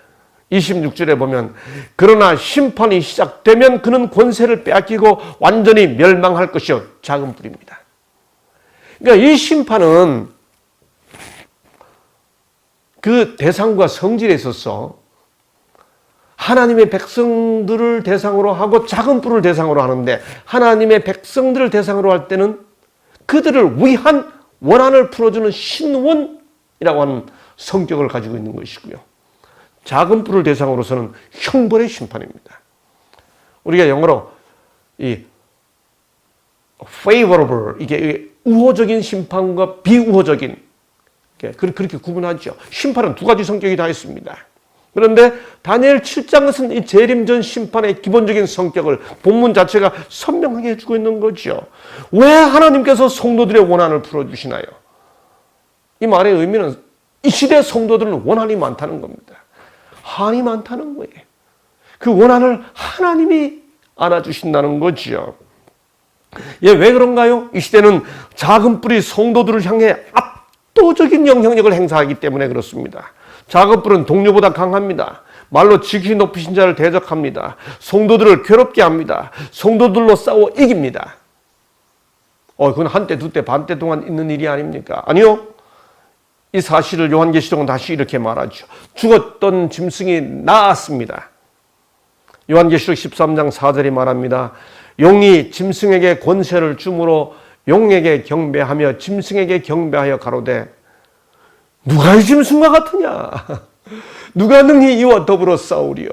26절에 보면 그러나 심판이 시작되면 그는 권세를 빼앗기고 완전히 멸망할 것이요 작은 뿔입니다. 그러니까 이 심판은 그 대상과 성질에 있어서 하나님의 백성들을 대상으로 하고 작은 뿔을 대상으로 하는데, 하나님의 백성들을 대상으로 할 때는 그들을 위한 원한을 풀어주는 신원이라고 하는 성격을 가지고 있는 것이고요. 작은 뿔을 대상으로서는 형벌의 심판입니다. 우리가 영어로 이 favorable, 이게 우호적인 심판과 비우호적인, 그렇게 구분하죠. 심판은 두 가지 성격이 다 있습니다. 그런데 다니엘 7장에서는 이 재림전 심판의 기본적인 성격을 본문 자체가 선명하게 해주고 있는 거죠. 왜 하나님께서 성도들의 원한을 풀어주시나요? 이 말의 의미는 이 시대 성도들은 원한이 많다는 겁니다. 한이 많다는 거예요. 그 원한을 하나님이 안아주신다는 거죠. 예, 왜 그런가요? 이 시대는 작은 뿔이 성도들을 향해 압도적인 영향력을 행사하기 때문에 그렇습니다. 작은 뿔은 동료보다 강합니다. 말로 지극히 높으신 자를 대적합니다. 성도들을 괴롭게 합니다. 성도들로 싸워 이깁니다. 그건 한때, 두때, 반때 동안 있는 일이 아닙니까? 아니요. 이 사실을 요한계시록은 다시 이렇게 말하죠. 죽었던 짐승이 나았습니다. 요한계시록 13장 4절이 말합니다. 용이 짐승에게 권세를 주므로 용에게 경배하며 짐승에게 경배하여 가로되 누가 이 짐승과 같으냐? 누가 능히 이와 더불어 싸우리요?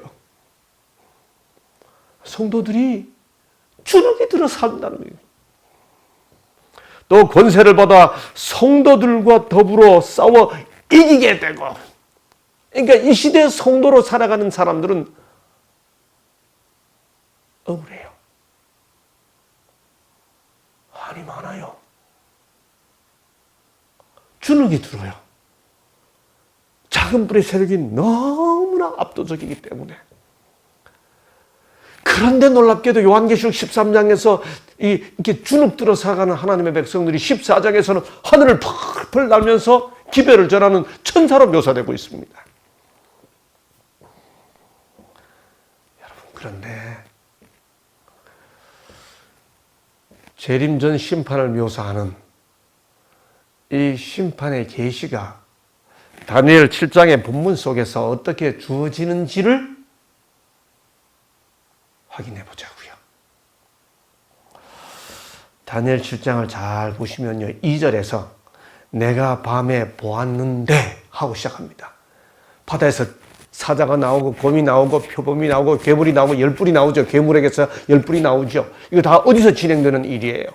성도들이 주눅이 들어 산다는 거예요. 또 권세를 받아 성도들과 더불어 싸워 이기게 되고, 그러니까 이 시대 성도로 살아가는 사람들은 억울해요. 한이 많아요. 주눅이 들어요. 작은 뿔의 세력이 너무나 압도적이기 때문에. 그런데 놀랍게도 요한계시록 13장에서 이렇게 주눅 들어 살아가는 하나님의 백성들이 14장에서는 하늘을 펄펄 날면서 기별을 전하는 천사로 묘사되고 있습니다. 여러분, 그런데 재림전 심판을 묘사하는 이 심판의 계시가 다니엘 7장의 본문 속에서 어떻게 주어지는지를 확인해 보자고요. 다니엘 7장을 잘 보시면요, 2절에서 내가 밤에 보았는데 하고 시작합니다. 바다에서 사자가 나오고 곰이 나오고 표범이 나오고 괴물이 나오고 열뿔이 나오죠. 괴물에게서 열뿔이 나오죠. 이거 다 어디서 진행되는 일이에요?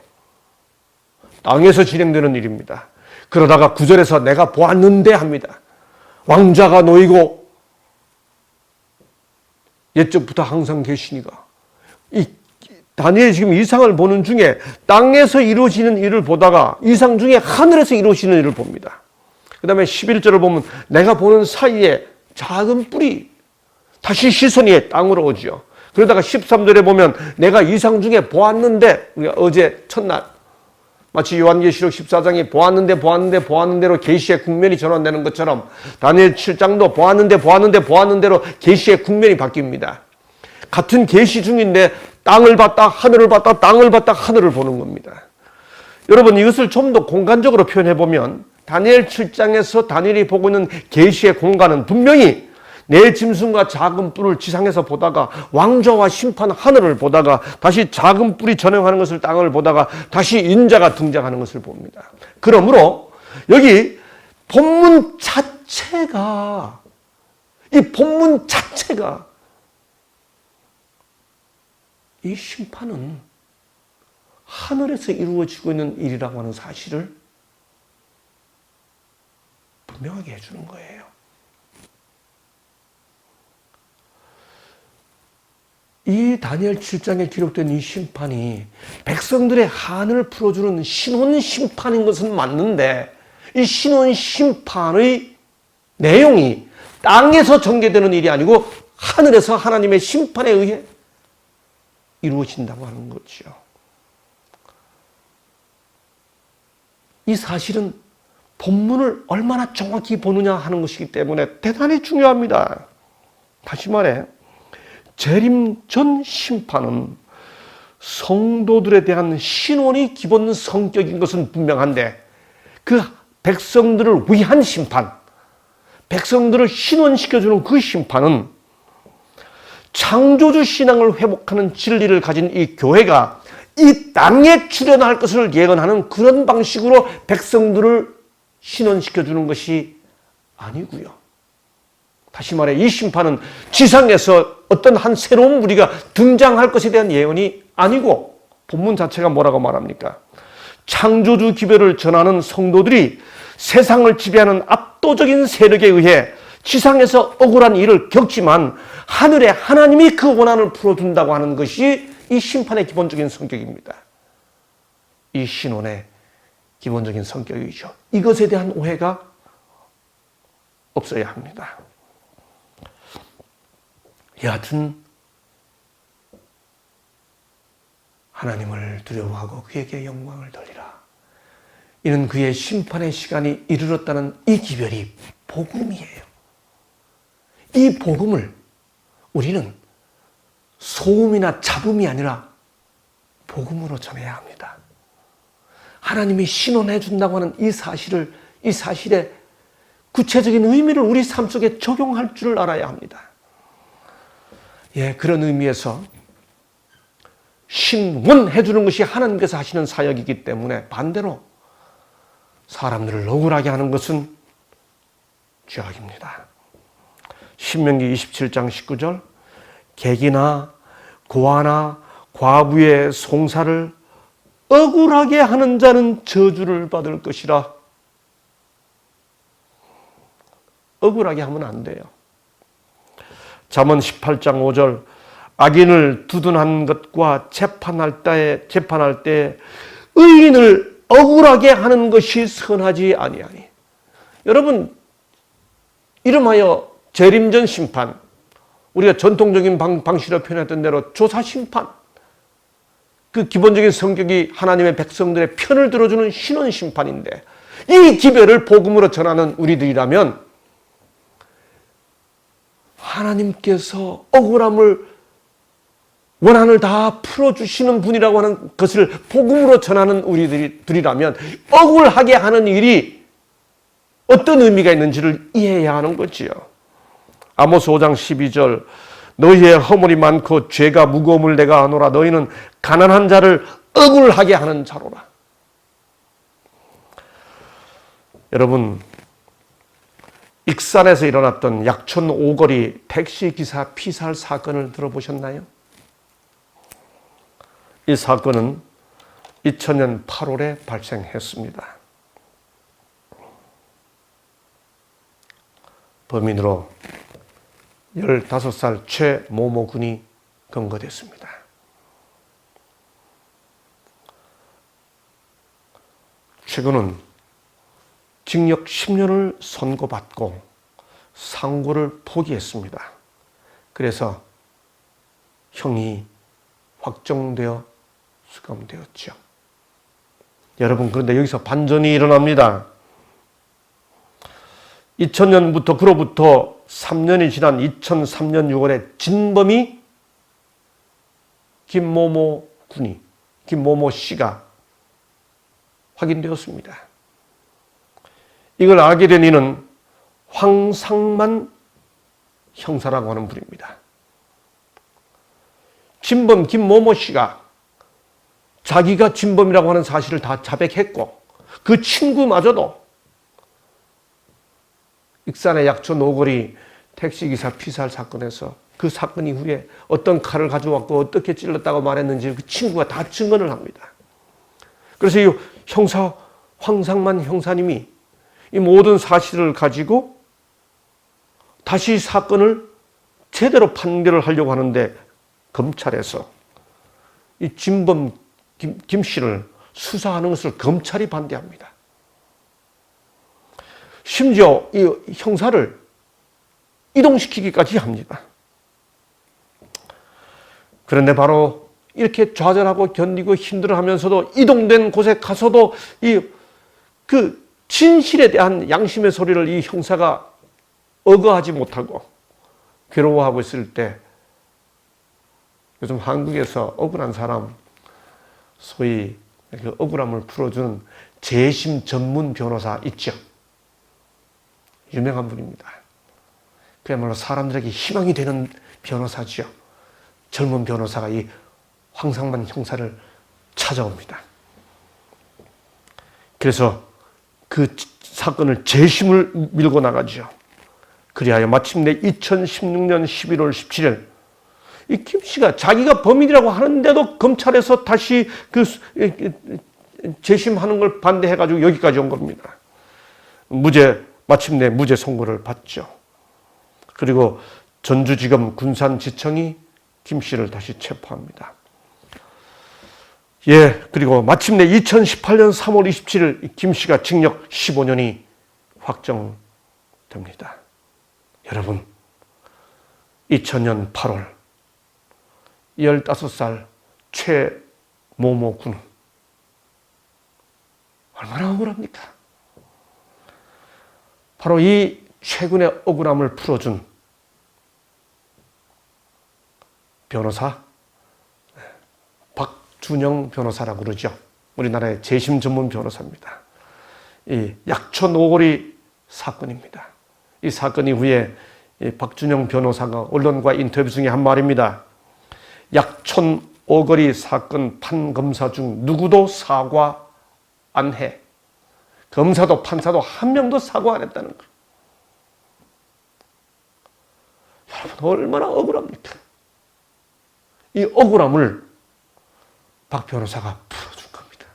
땅에서 진행되는 일입니다. 그러다가 9절에서 내가 보았는데 합니다. 왕자가 놓이고 옛적부터 항상 계시니가. 이 다니엘이 지금 이상을 보는 중에 땅에서 이루어지는 일을 보다가 이상 중에 하늘에서 이루어지는 일을 봅니다. 그 다음에 11절을 보면 내가 보는 사이에 작은 뿔이 다시 시선이 땅으로 오죠. 그러다가 13절에 보면 내가 이상 중에 보았는데, 우리가 어제 첫날 마치 요한계시록 14장이 보았는데로 계시의 국면이 전환되는 것처럼 다니엘 7장도 보았는데로 계시의 국면이 바뀝니다. 같은 계시 중인데 땅을 봤다 하늘을 봤다 땅을 봤다 하늘을 보는 겁니다. 여러분, 이것을 좀 더 공간적으로 표현해 보면 다니엘 7장에서 다니엘이 보고 있는 계시의 공간은 분명히 내 짐승과 작은 뿔을 지상에서 보다가 왕좌와 심판 하늘을 보다가 다시 작은 뿔이 전행하는 것을 땅을 보다가 다시 인자가 등장하는 것을 봅니다. 그러므로 여기 본문 자체가 이 심판은 하늘에서 이루어지고 있는 일이라고 하는 사실을 분명하게 해주는 거예요. 이 다니엘 7장에 기록된 이 심판이 백성들의 한을 풀어주는 신원 심판인 것은 맞는데 이 신원 심판의 내용이 땅에서 전개되는 일이 아니고 하늘에서 하나님의 심판에 의해 이루어진다고 하는 거죠. 이 사실은 본문을 얼마나 정확히 보느냐 하는 것이기 때문에 대단히 중요합니다. 다시 말해 재림 전 심판은 성도들에 대한 신원이 기본 성격인 것은 분명한데 그 백성들을 위한 심판, 백성들을 신원시켜주는 그 심판은 창조주 신앙을 회복하는 진리를 가진 이 교회가 이 땅에 출현할 것을 예언하는 그런 방식으로 백성들을 신원시켜주는 것이 아니고요. 다시 말해 이 심판은 지상에서 어떤 한 새로운 무리가 등장할 것에 대한 예언이 아니고 본문 자체가 뭐라고 말합니까? 창조주 기별을 전하는 성도들이 세상을 지배하는 압도적인 세력에 의해 지상에서 억울한 일을 겪지만 하늘에 하나님이 그 원한을 풀어준다고 하는 것이 이 심판의 기본적인 성격입니다. 이 신원의 기본적인 성격이죠. 이것에 대한 오해가 없어야 합니다. 여하튼 하나님을 두려워하고 그에게 영광을 돌리라. 이는 그의 심판의 시간이 이르렀다는 이 기별이 복음이에요. 이 복음을 우리는 소음이나 잡음이 아니라 복음으로 전해야 합니다. 하나님이 신원해 준다고 하는 이 사실의 구체적인 의미를 우리 삶 속에 적용할 줄 알아야 합니다. 예, 그런 의미에서 신원해 주는 것이 하나님께서 하시는 사역이기 때문에 반대로 사람들을 억울하게 하는 것은 죄악입니다. 신명기 27장 19절 객이나 고아나 과부의 송사를 억울하게 하는 자는 저주를 받을 것이라. 억울하게 하면 안 돼요. 잠언 18장 5절 악인을 두둔한 것과 재판할 때 의인을 억울하게 하는 것이 선하지 아니하니. 여러분 이름하여 재림전 심판, 우리가 전통적인 방식으로 표현했던 대로 조사 심판, 그 기본적인 성격이 하나님의 백성들의 편을 들어주는 신원 심판인데 이 기별을 복음으로 전하는 우리들이라면 하나님께서 억울함을 원한을 다 풀어주시는 분이라고 하는 것을 복음으로 전하는 우리들이라면 억울하게 하는 일이 어떤 의미가 있는지를 이해해야 하는 거지요. 아모스 5장 12절 너희의 허물이 많고 죄가 무거움을 내가 아노라. 너희는 가난한 자를 억울하게 하는 자로라. 여러분 익산에서 일어났던 약촌 오거리 택시기사 피살 사건을 들어보셨나요? 이 사건은 2000년 8월에 발생했습니다. 범인으로 15살 최모모 군이 검거됐습니다. 최근은 징역 10년을 선고받고 상고를 포기했습니다. 그래서 형이 확정되어 수감되었죠. 여러분 그런데 여기서 반전이 일어납니다. 2000년부터 그로부터 3년이 지난 2003년 6월에 진범이 김모모 씨가 확인되었습니다. 이걸 알게 된 이는 황상만 형사라고 하는 분입니다. 진범 김모모 씨가 자기가 진범이라고 하는 사실을 다 자백했고 그 친구마저도 익산의 약촌 오거리 택시기사 피살 사건에서 그 사건 이후에 어떤 칼을 가져왔고 어떻게 찔렀다고 말했는지 그 친구가 다 증언을 합니다. 그래서 이 형사 황상만 형사님이 이 모든 사실을 가지고 다시 사건을 제대로 판결을 하려고 하는데 검찰에서 이 진범 김 씨를 수사하는 것을 검찰이 반대합니다. 심지어 이 형사를 이동시키기까지 합니다. 그런데 바로 이렇게 좌절하고 견디고 힘들어하면서도 이동된 곳에 가서도 그 진실에 대한 양심의 소리를 이 형사가 억어하지 못하고 괴로워하고 있을 때 요즘 한국에서 억울한 사람, 소위 그 억울함을 풀어주는 재심 전문 변호사 있죠. 유명한 분입니다. 그야말로 사람들에게 희망이 되는 변호사죠. 젊은 변호사가 이 황상만 형사를 찾아옵니다. 그래서 그 사건을 재심을 밀고 나가죠. 그리하여 마침내 2016년 11월 17일 이 김 씨가 자기가 범인이라고 하는데도 검찰에서 다시 그 재심하는 걸 반대해가지고 여기까지 온 겁니다. 마침내 무죄 선고를 받죠. 그리고 전주지검 군산지청이 김 씨를 다시 체포합니다. 그리고 마침내 2018년 3월 27일 김 씨가 징역 15년이 확정됩니다. 여러분, 2000년 8월 15살 최모모 군은 얼마나 억울합니까? 바로 이 최근의 억울함을 풀어준 변호사 박준영 변호사라고 그러죠. 우리나라의 재심 전문 변호사입니다. 이 약촌 오거리 사건입니다. 이 사건 이후에 박준영 변호사가 언론과 인터뷰 중에 한 말입니다. 약촌 오거리 사건 판검사 중 누구도 사과 안 해. 검사도 판사도 한 명도 사과 안 했다는 거예요. 여러분 얼마나 억울합니까? 이 억울함을 박 변호사가 풀어준 겁니다.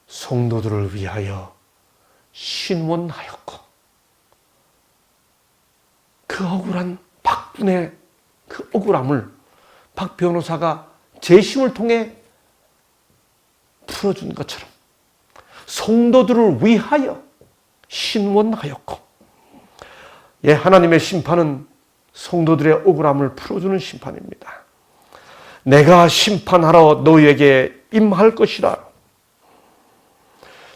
성도들을 위하여 신원하였고 그 억울한 박분의 그 억울함을 박 변호사가 재심을 통해 풀어준 것처럼 성도들을 위하여 신원하였고 하나님의 심판은 성도들의 억울함을 풀어주는 심판입니다. 내가 심판하러 너희에게 임할 것이라.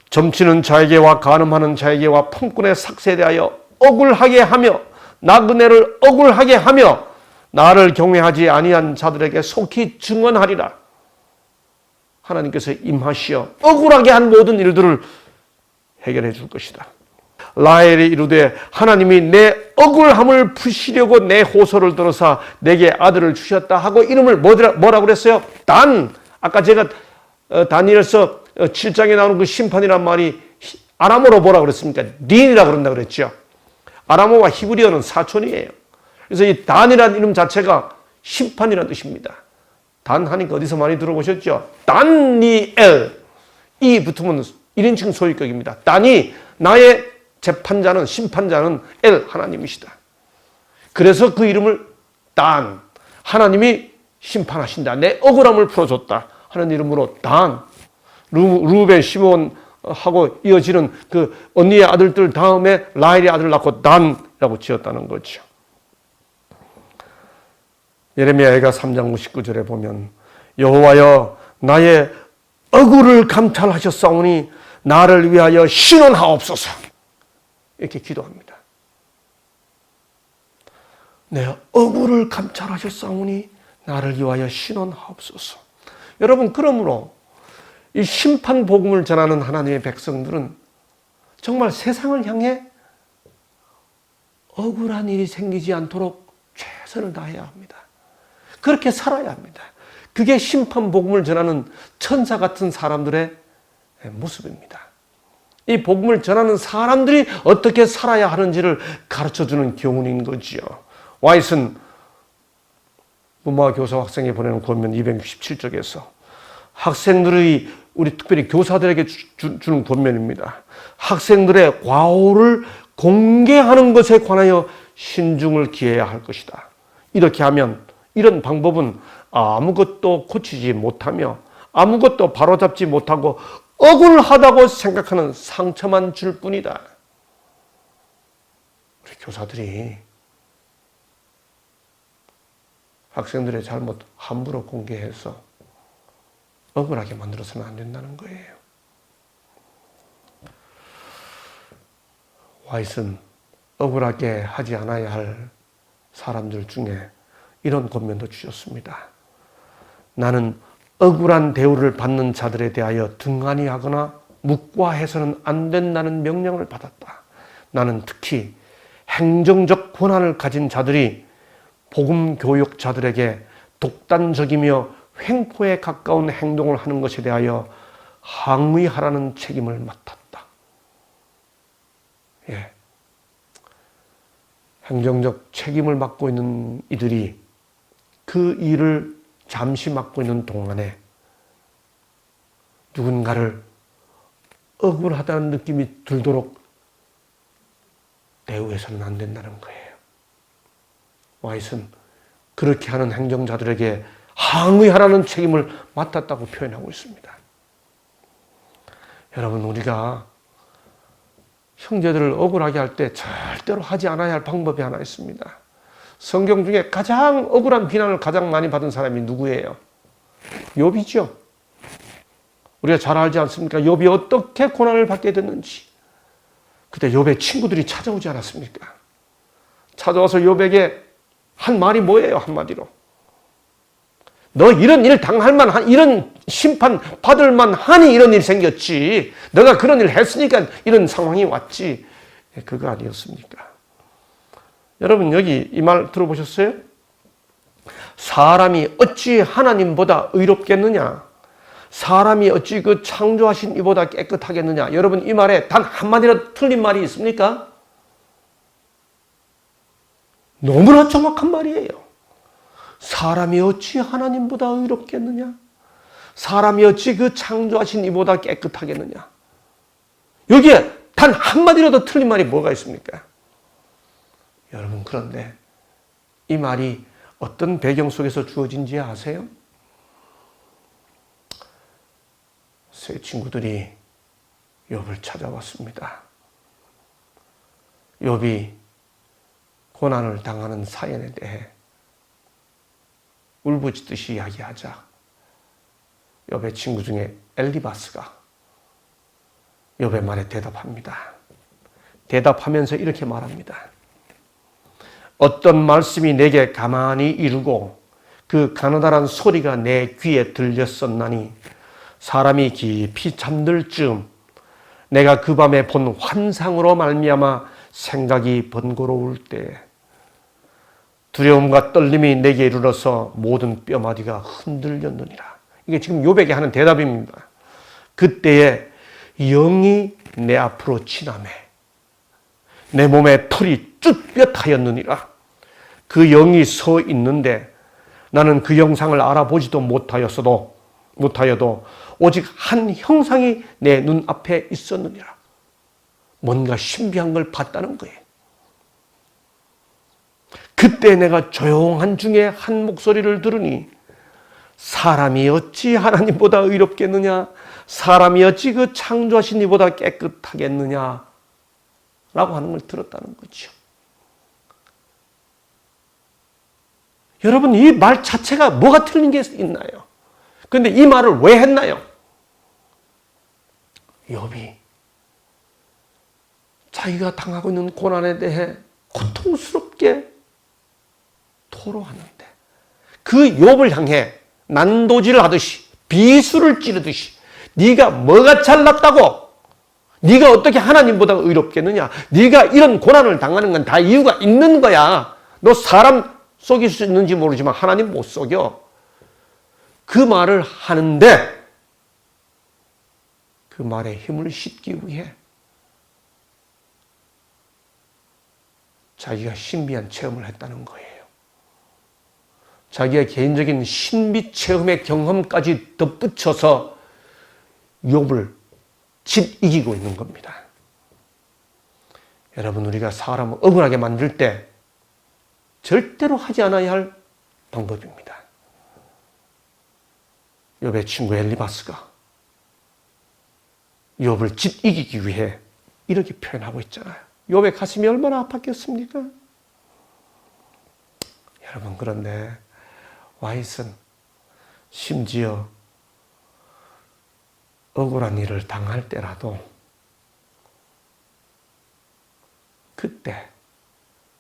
점치는 자에게와 간음하는 자에게와 품꾼의 삭세에 대하여 억울하게 하며 나그네를 억울하게 하며 나를 경외하지 아니한 자들에게 속히 증언하리라. 하나님께서 임하시어 억울하게 한 모든 일들을 해결해 줄 것이다. 라헬이 이르되 하나님이 내 억울함을 푸시려고 내 호소를 들어서 내게 아들을 주셨다 하고 이름을 뭐라고 그랬어요? 아까 제가 다니엘서 7장에 나오는 그 심판이란 말이 아람어로 뭐라고 그랬습니까? 닌이라고 그런다 그랬죠. 아람어와 히브리어는 사촌이에요. 그래서 이 단이라는 이름 자체가 심판이라는 뜻입니다. 단 하니까 어디서 많이 들어보셨죠? 다니엘. 이 붙으면 1인칭 소유격입니다. 단이 나의 재판자는 심판자는 엘 하나님이시다. 그래서 그 이름을 단 하나님이 심판하신다. 내 억울함을 풀어줬다 하는 이름으로 단 루벤 시몬하고 이어지는 그 언니의 아들들 다음에 라헬의 아들을 낳고 단이라고 지었다는 거죠. 예레미야가 3장 59절에 보면 여호와여 나의 억울을 감찰하셨사오니 나를 위하여 신원하옵소서 이렇게 기도합니다. 내 억울을 감찰하셨사오니 나를 위하여 신원하옵소서. 여러분, 그러므로 이 심판 복음을 전하는 하나님의 백성들은 정말 세상을 향해 억울한 일이 생기지 않도록 최선을 다해야 합니다. 그렇게 살아야 합니다. 그게 심판 복음을 전하는 천사 같은 사람들의 모습입니다. 이 복음을 전하는 사람들이 어떻게 살아야 하는지를 가르쳐주는 교훈인 거지요. 와이슨 문화교사 학생에 보내는 권면 267쪽에서 학생들의, 우리 특별히 교사들에게 주는 권면입니다. 학생들의 과오를 공개하는 것에 관하여 신중을 기해야 할 것이다. 이렇게 하면, 이런 방법은 아무것도 고치지 못하며 아무것도 바로잡지 못하고 억울하다고 생각하는 상처만 줄 뿐이다. 우리 교사들이 학생들의 잘못 함부로 공개해서 억울하게 만들어서는 안 된다는 거예요. 와이슨 억울하게 하지 않아야 할 사람들 중에 이런 권면도 주셨습니다. 나는 억울한 대우를 받는 자들에 대하여 등한히 하거나 묵과해서는 안 된다는 명령을 받았다. 나는 특히 행정적 권한을 가진 자들이 복음 교육자들에게 독단적이며 횡포에 가까운 행동을 하는 것에 대하여 항의하라는 책임을 맡았다. 예. 행정적 책임을 맡고 있는 이들이 그 일을 잠시 맡고 있는 동안에 누군가를 억울하다는 느낌이 들도록 대우해서는 안 된다는 거예요. 와이슨 그렇게 하는 행정자들에게 항의하라는 책임을 맡았다고 표현하고 있습니다. 여러분, 우리가 형제들을 억울하게 할 때 절대로 하지 않아야 할 방법이 하나 있습니다. 성경 중에 가장 억울한 비난을 가장 많이 받은 사람이 누구예요? 욥이죠. 우리가 잘 알지 않습니까? 욥이 어떻게 고난을 받게 됐는지. 그때 욥의 친구들이 찾아오지 않았습니까? 찾아와서 욥에게 한 말이 뭐예요? 한마디로. 너 이런 일 당할 만한, 이런 심판 받을 만하니 이런 일이 생겼지. 너가 그런 일을 했으니까 이런 상황이 왔지. 그거 아니었습니까? 여러분, 여기 이 말 들어보셨어요? 사람이 어찌 하나님보다 의롭겠느냐? 사람이 어찌 그 창조하신 이보다 깨끗하겠느냐? 여러분, 이 말에 단 한마디라도 틀린 말이 있습니까? 너무나 정확한 말이에요. 사람이 어찌 하나님보다 의롭겠느냐? 사람이 어찌 그 창조하신 이보다 깨끗하겠느냐? 여기에 단 한마디라도 틀린 말이 뭐가 있습니까? 여러분, 그런데 이 말이 어떤 배경 속에서 주어진지 아세요? 세 친구들이 욥을 찾아왔습니다. 욥이 고난을 당하는 사연에 대해 울부짖듯이 이야기하자 욥의 친구 중에 엘리바스가 욥의 말에 대답합니다. 대답하면서 이렇게 말합니다. 어떤 말씀이 내게 가만히 이르고 그 가느다란 소리가 내 귀에 들렸었나니 사람이 깊이 잠들 즈음 내가 그 밤에 본 환상으로 말미암아 생각이 번거로울 때 두려움과 떨림이 내게 이르러서 모든 뼈마디가 흔들렸느니라. 이게 지금 욥에게 하는 대답입니다. 그때에 영이 내 앞으로 지나매 내 몸에 털이 쭈뼛하였느니라. 그 영이 서 있는데 나는 그 형상을 알아보지도 못하여도 오직 한 형상이 내 눈앞에 있었느니라. 뭔가 신비한 걸 봤다는 거예요. 그때 내가 조용한 중에 한 목소리를 들으니 사람이 어찌 하나님보다 의롭겠느냐? 사람이 어찌 그 창조하신 이보다 깨끗하겠느냐? 라고 하는 걸 들었다는 거죠. 여러분, 이 말 자체가 뭐가 틀린 게 있나요? 그런데 이 말을 왜 했나요? 욥이 자기가 당하고 있는 고난에 대해 고통스럽게 토로하는데 그 욥을 향해 난도질을 하듯이 비수를 찌르듯이 네가 뭐가 잘났다고? 네가 어떻게 하나님보다 의롭겠느냐? 네가 이런 고난을 당하는 건 다 이유가 있는 거야. 너 사람 속일 수 있는지 모르지만 하나님 못 속여. 그 말을 하는데 그 말에 힘을 싣기 위해 자기가 신비한 체험을 했다는 거예요. 자기의 개인적인 신비 체험의 경험까지 덧붙여서 욥을 짓 이기고 있는 겁니다. 여러분, 우리가 사람을 억울하게 만들 때 절대로 하지 않아야 할 방법입니다. 욥의 친구 엘리바스가 욥을 짓 이기기 위해 이렇게 표현하고 있잖아요. 욥의 가슴이 얼마나 아팠겠습니까? 여러분, 그런데 와이슨 심지어 억울한 일을 당할 때라도 그때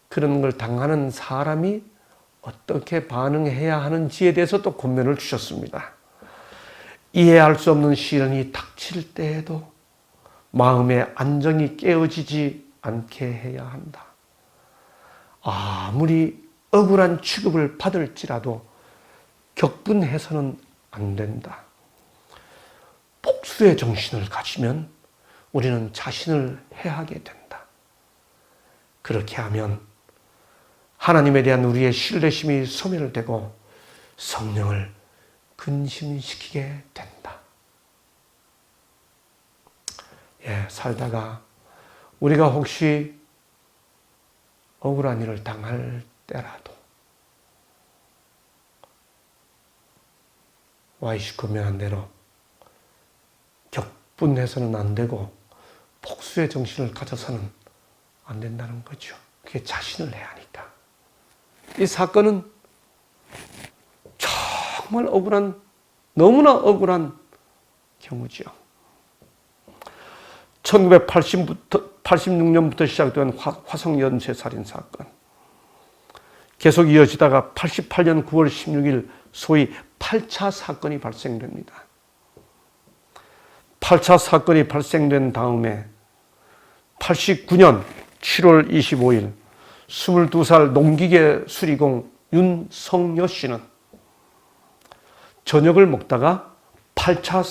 그런 걸 당하는 사람이 어떻게 반응해야 하는지에 대해서 또 권면을 주셨습니다. 이해할 수 없는 시련이 닥칠 때에도 마음의 안정이 깨어지지 않게 해야 한다. 아무리 억울한 취급을 받을지라도 격분해서는 안 된다. 복수의 정신을 가지면 우리는 자신을 해하게 된다. 그렇게 하면 하나님에 대한 우리의 신뢰심이 소멸되고 성령을 근심시키게 된다. 살다가 우리가 혹시 억울한 일을 당할 때라도 와이시 권면한 대로 격분해서는 안 되고 복수의 정신을 가져서는 안 된다는 거죠. 그게 자신을 해야 하니까. 이 사건은 정말 억울한, 너무나 억울한 경우죠. 1986년부터 시작된 화성연쇄 살인 사건. 계속 이어지다가 88년 9월 16일 소위 8차 사건이 발생됩니다. 8차 사건이 발생된 다음에 89년 7월 25일 22살 농기계 수리공 윤성여 씨는 저녁을 먹다가 8차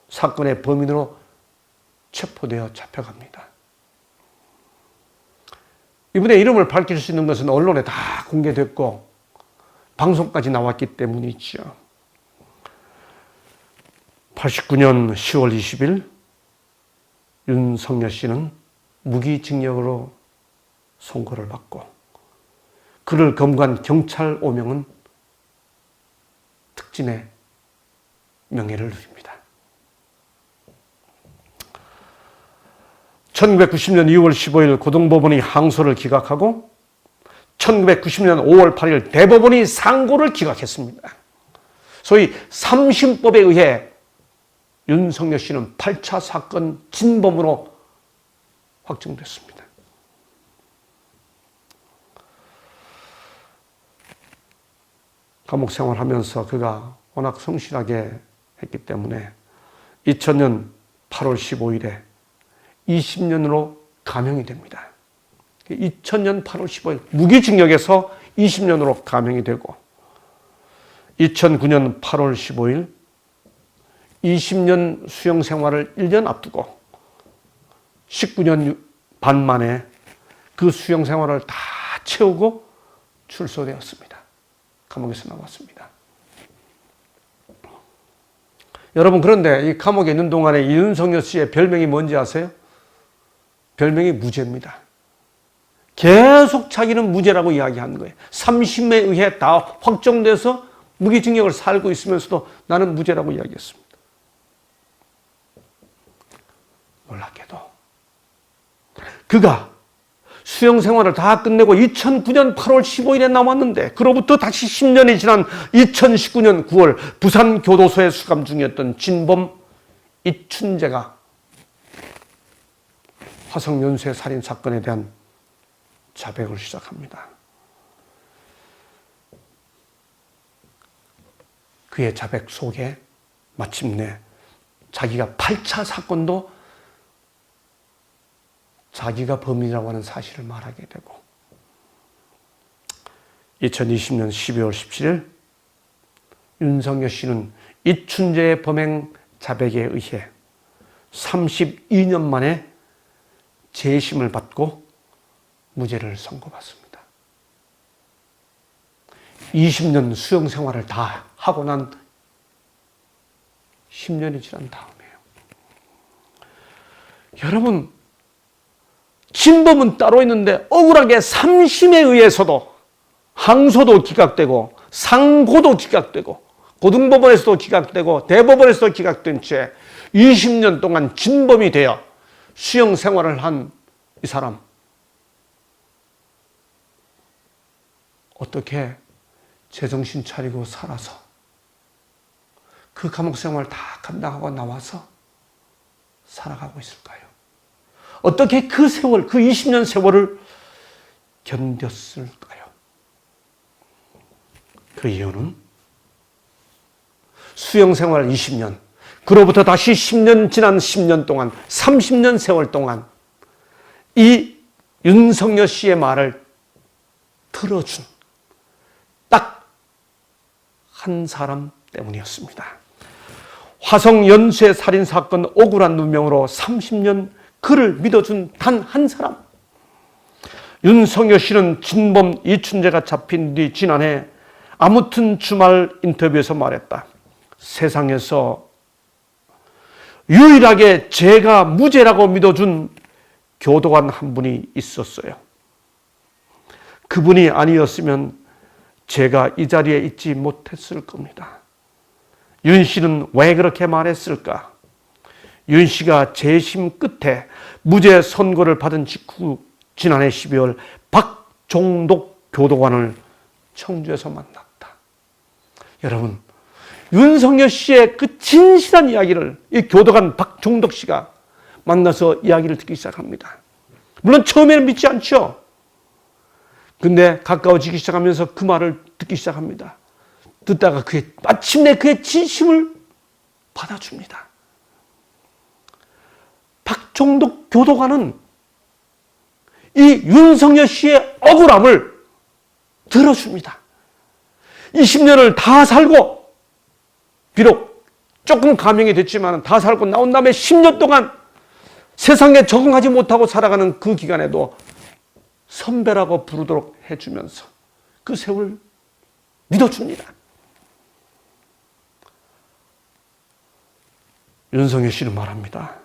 사건의 범인으로 체포되어 잡혀갑니다. 이분의 이름을 밝힐 수 있는 것은 언론에 다 공개됐고 방송까지 나왔기 때문이죠. 89년 10월 20일 윤성여 씨는 무기징역으로 선고를 받고 그를 검거한 경찰 5명은 특진의 명예를 누립니다. 1990년 2월 15일 고등법원이 항소를 기각하고 1990년 5월 8일 대법원이 상고를 기각했습니다. 소위 3심법에 의해 윤성여 씨는 8차 사건 진범으로 확정됐습니다. 감옥 생활하면서 그가 워낙 성실하게 했기 때문에 2000년 8월 15일에 20년으로 감형이 됩니다. 2000년 8월 15일 무기징역에서 20년으로 감형이 되고 2009년 8월 15일 20년 수용 생활을 1년 앞두고 19년 반 만에 그 수용 생활을 다 채우고 출소되었습니다. 감옥에서 나왔습니다. 여러분, 그런데 이 감옥에 있는 동안에 윤석열 씨의 별명이 뭔지 아세요? 별명이 무죄입니다. 계속 자기는 무죄라고 이야기하는 거예요. 3심에 의해 다 확정돼서 무기징역을 살고 있으면서도 나는 무죄라고 이야기했습니다. 놀랍게도 그가 수용 생활을 다 끝내고 2009년 8월 15일에 나왔는데 그로부터 다시 10년이 지난 2019년 9월 부산교도소에 수감 중이었던 진범 이춘재가 화성연쇄 살인 사건에 대한 자백을 시작합니다. 그의 자백 속에 마침내 자기가 8차 사건도 자기가 범인이라고 하는 사실을 말하게 되고 2020년 12월 17일 윤석열 씨는 이춘재의 범행 자백에 의해 32년 만에 재심을 받고 무죄를 선고받습니다. 20년 수용 생활을 다 하고 난 10년이 지난 다음에요. 여러분, 진범은 따로 있는데 억울하게 3심에 의해서도 항소도 기각되고 상고도 기각되고 고등법원에서도 기각되고 대법원에서도 기각된 채 20년 동안 진범이 되어 수용 생활을 한 이 사람, 어떻게 제정신 차리고 살아서 그 감옥 생활 다 감당하고 나와서 살아가고 있을까요? 어떻게 그 세월, 그 20년 세월을 견뎠을까요? 그 이유는 수용 생활 20년, 그로부터 다시 10년 지난 10년 동안, 30년 세월 동안 이 윤석열 씨의 말을 들어준 딱 한 사람 때문이었습니다. 화성 연쇄 살인 사건 억울한 누명으로 30년 그를 믿어준 단 한 사람. 윤석열 씨는 진범 이춘재가 잡힌 뒤 지난해 아무튼 주말 인터뷰에서 말했다. 세상에서 유일하게 제가 무죄라고 믿어준 교도관 한 분이 있었어요. 그분이 아니었으면 제가 이 자리에 있지 못했을 겁니다. 윤 씨는 왜 그렇게 말했을까? 윤 씨가 재심 끝에 무죄 선고를 받은 직후 지난해 12월 박종덕 교도관을 청주에서 만났다. 여러분, 윤석열 씨의 그 진실한 이야기를 이 교도관 박종덕 씨가 만나서 이야기를 듣기 시작합니다. 물론 처음에는 믿지 않죠. 근데 가까워지기 시작하면서 그 말을 듣기 시작합니다. 듣다가 마침내 그의 진심을 받아줍니다. 박종덕 교도관은 이 윤석열 씨의 억울함을 들어줍니다. 20년을 다 살고, 비록 조금 감형이 됐지만 다 살고 나온 다음에 10년 동안 세상에 적응하지 못하고 살아가는 그 기간에도 선배라고 부르도록 해주면서 그 세월 믿어줍니다. 윤석열 씨는 말합니다.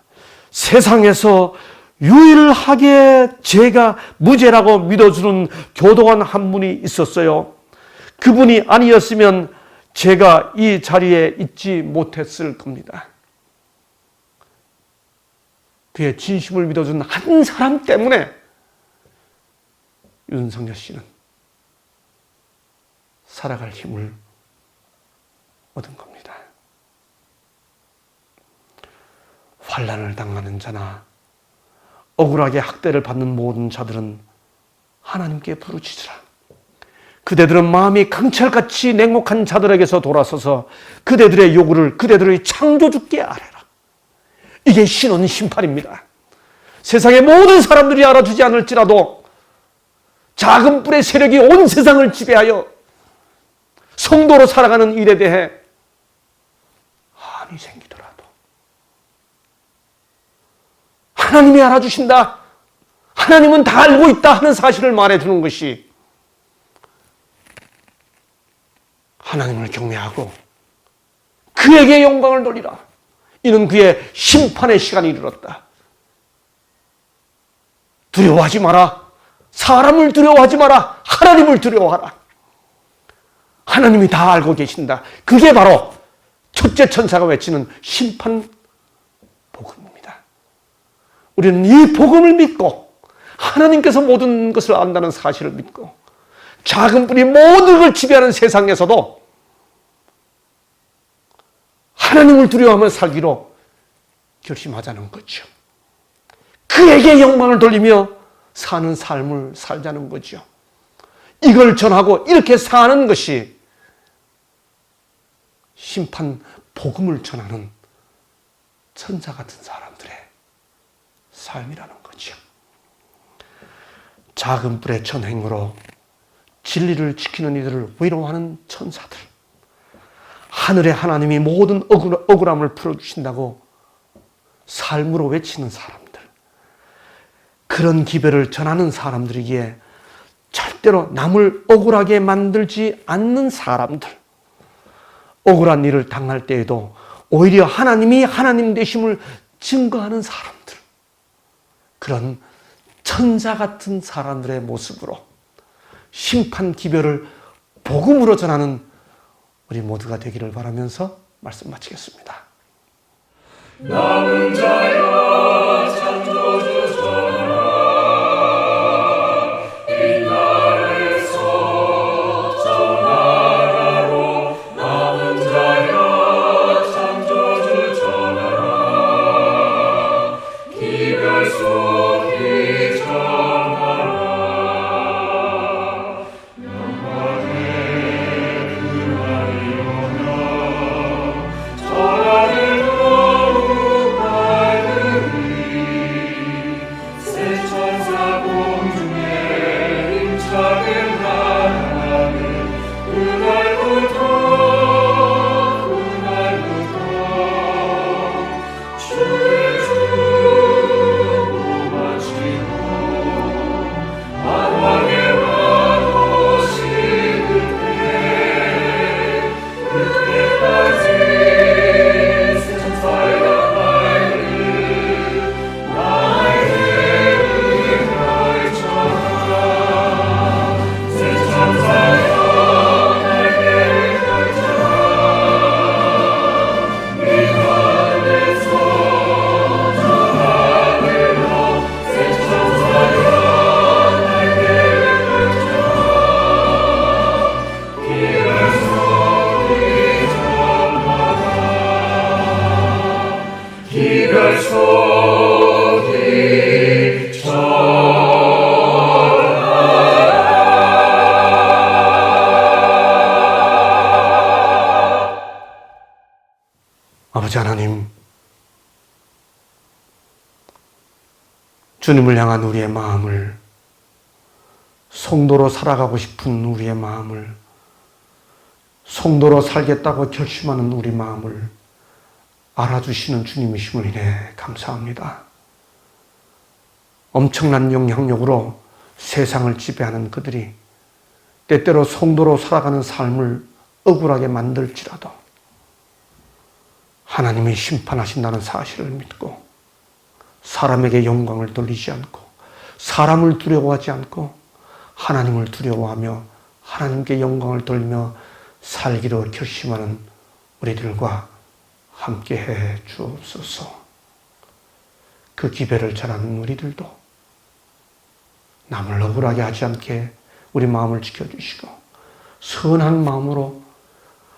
세상에서 유일하게 제가 무죄라고 믿어주는 교도관 한 분이 있었어요. 그분이 아니었으면 제가 이 자리에 있지 못했을 겁니다. 그의 진심을 믿어준 한 사람 때문에 윤석열 씨는 살아갈 힘을 얻은 겁니다. 환난을 당하는 자나 억울하게 학대를 받는 모든 자들은 하나님께 부르짖으라. 그대들은 마음이 강철같이 냉혹한 자들에게서 돌아서서 그대들의 요구를 그대들의 창조주께 아뢰라. 이게 신원 심판입니다. 세상의 모든 사람들이 알아주지 않을지라도 작은 뿔의 세력이 온 세상을 지배하여 성도로 살아가는 일에 대해 한이 생기더라도 하나님이 알아주신다, 하나님은 다 알고 있다 하는 사실을 말해주는 것이 하나님을 경외하고 그에게 영광을 돌리라. 이는 그의 심판의 시간이 이르렀다. 두려워하지 마라. 사람을 두려워하지 마라. 하나님을 두려워하라. 하나님이 다 알고 계신다. 그게 바로 첫째 천사가 외치는 심판 복음입니다. 우리는 이 복음을 믿고 하나님께서 모든 것을 안다는 사실을 믿고 작은 뿌리 모든 걸 지배하는 세상에서도 하나님을 두려워하며 살기로 결심하자는 거죠. 그에게 영광을 돌리며 사는 삶을 살자는 거죠. 이걸 전하고 이렇게 사는 것이 심판 복음을 전하는 천사 같은 사람들의 삶이라는 거죠. 작은 뿔의 전행으로 진리를 지키는 이들을 위로하는 천사들, 하늘의 하나님이 모든 억울함을 풀어주신다고 삶으로 외치는 사람들, 그런 기별을 전하는 사람들이기에 절대로 남을 억울하게 만들지 않는 사람들, 억울한 일을 당할 때에도 오히려 하나님이 하나님 되심을 증거하는 사람들, 그런 천사 같은 사람들의 모습으로 심판 기별을 복음으로 전하는 우리 모두가 되기를 바라면서 말씀 마치겠습니다. 남은 자여 창조주 전하라, 이 나라에서 전하라로. 남은 자여 창조주 전하라, 기별 속이 전하라. 영광의 그날이오며 전하는 더욱 밝으니, 새 천사 공중에 힘차게 나가는 그날부터 주의 주고 마치고 만왕의 왕 오시는 때, 그때까지 새 천사가 밝은 나의 의를 전하라. 새 천사여 날개를 펼쳐라, 이 하늘에서 전하늘로. 새 천사여 날개를 펼쳐라, 기별 속이 전하라. 기별 속이 아버지 하나님, 주님을 향한 우리의 마음을, 성도로 살아가고 싶은 우리의 마음을, 성도로 살겠다고 결심하는 우리 마음을 알아주시는 주님이심을 인해 감사합니다. 엄청난 영향력으로 세상을 지배하는 그들이 때때로 성도로 살아가는 삶을 억울하게 만들지라도 하나님이 심판하신다는 사실을 믿고 사람에게 영광을 돌리지 않고 사람을 두려워하지 않고 하나님을 두려워하며 하나님께 영광을 돌리며 살기로 결심하는 우리들과 함께해 주옵소서. 그 기별을 전하는 우리들도 남을 억울하게 하지 않게 우리 마음을 지켜주시고 선한 마음으로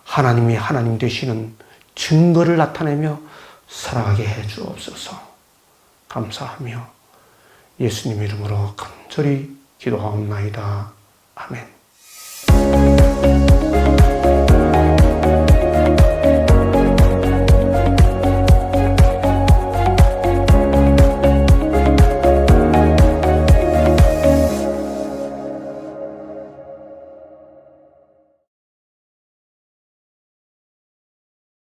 하나님이 하나님 되시는 증거를 나타내며 살아가게 해 주옵소서. 감사하며 예수님 이름으로 간절히 기도하옵나이다. 아멘.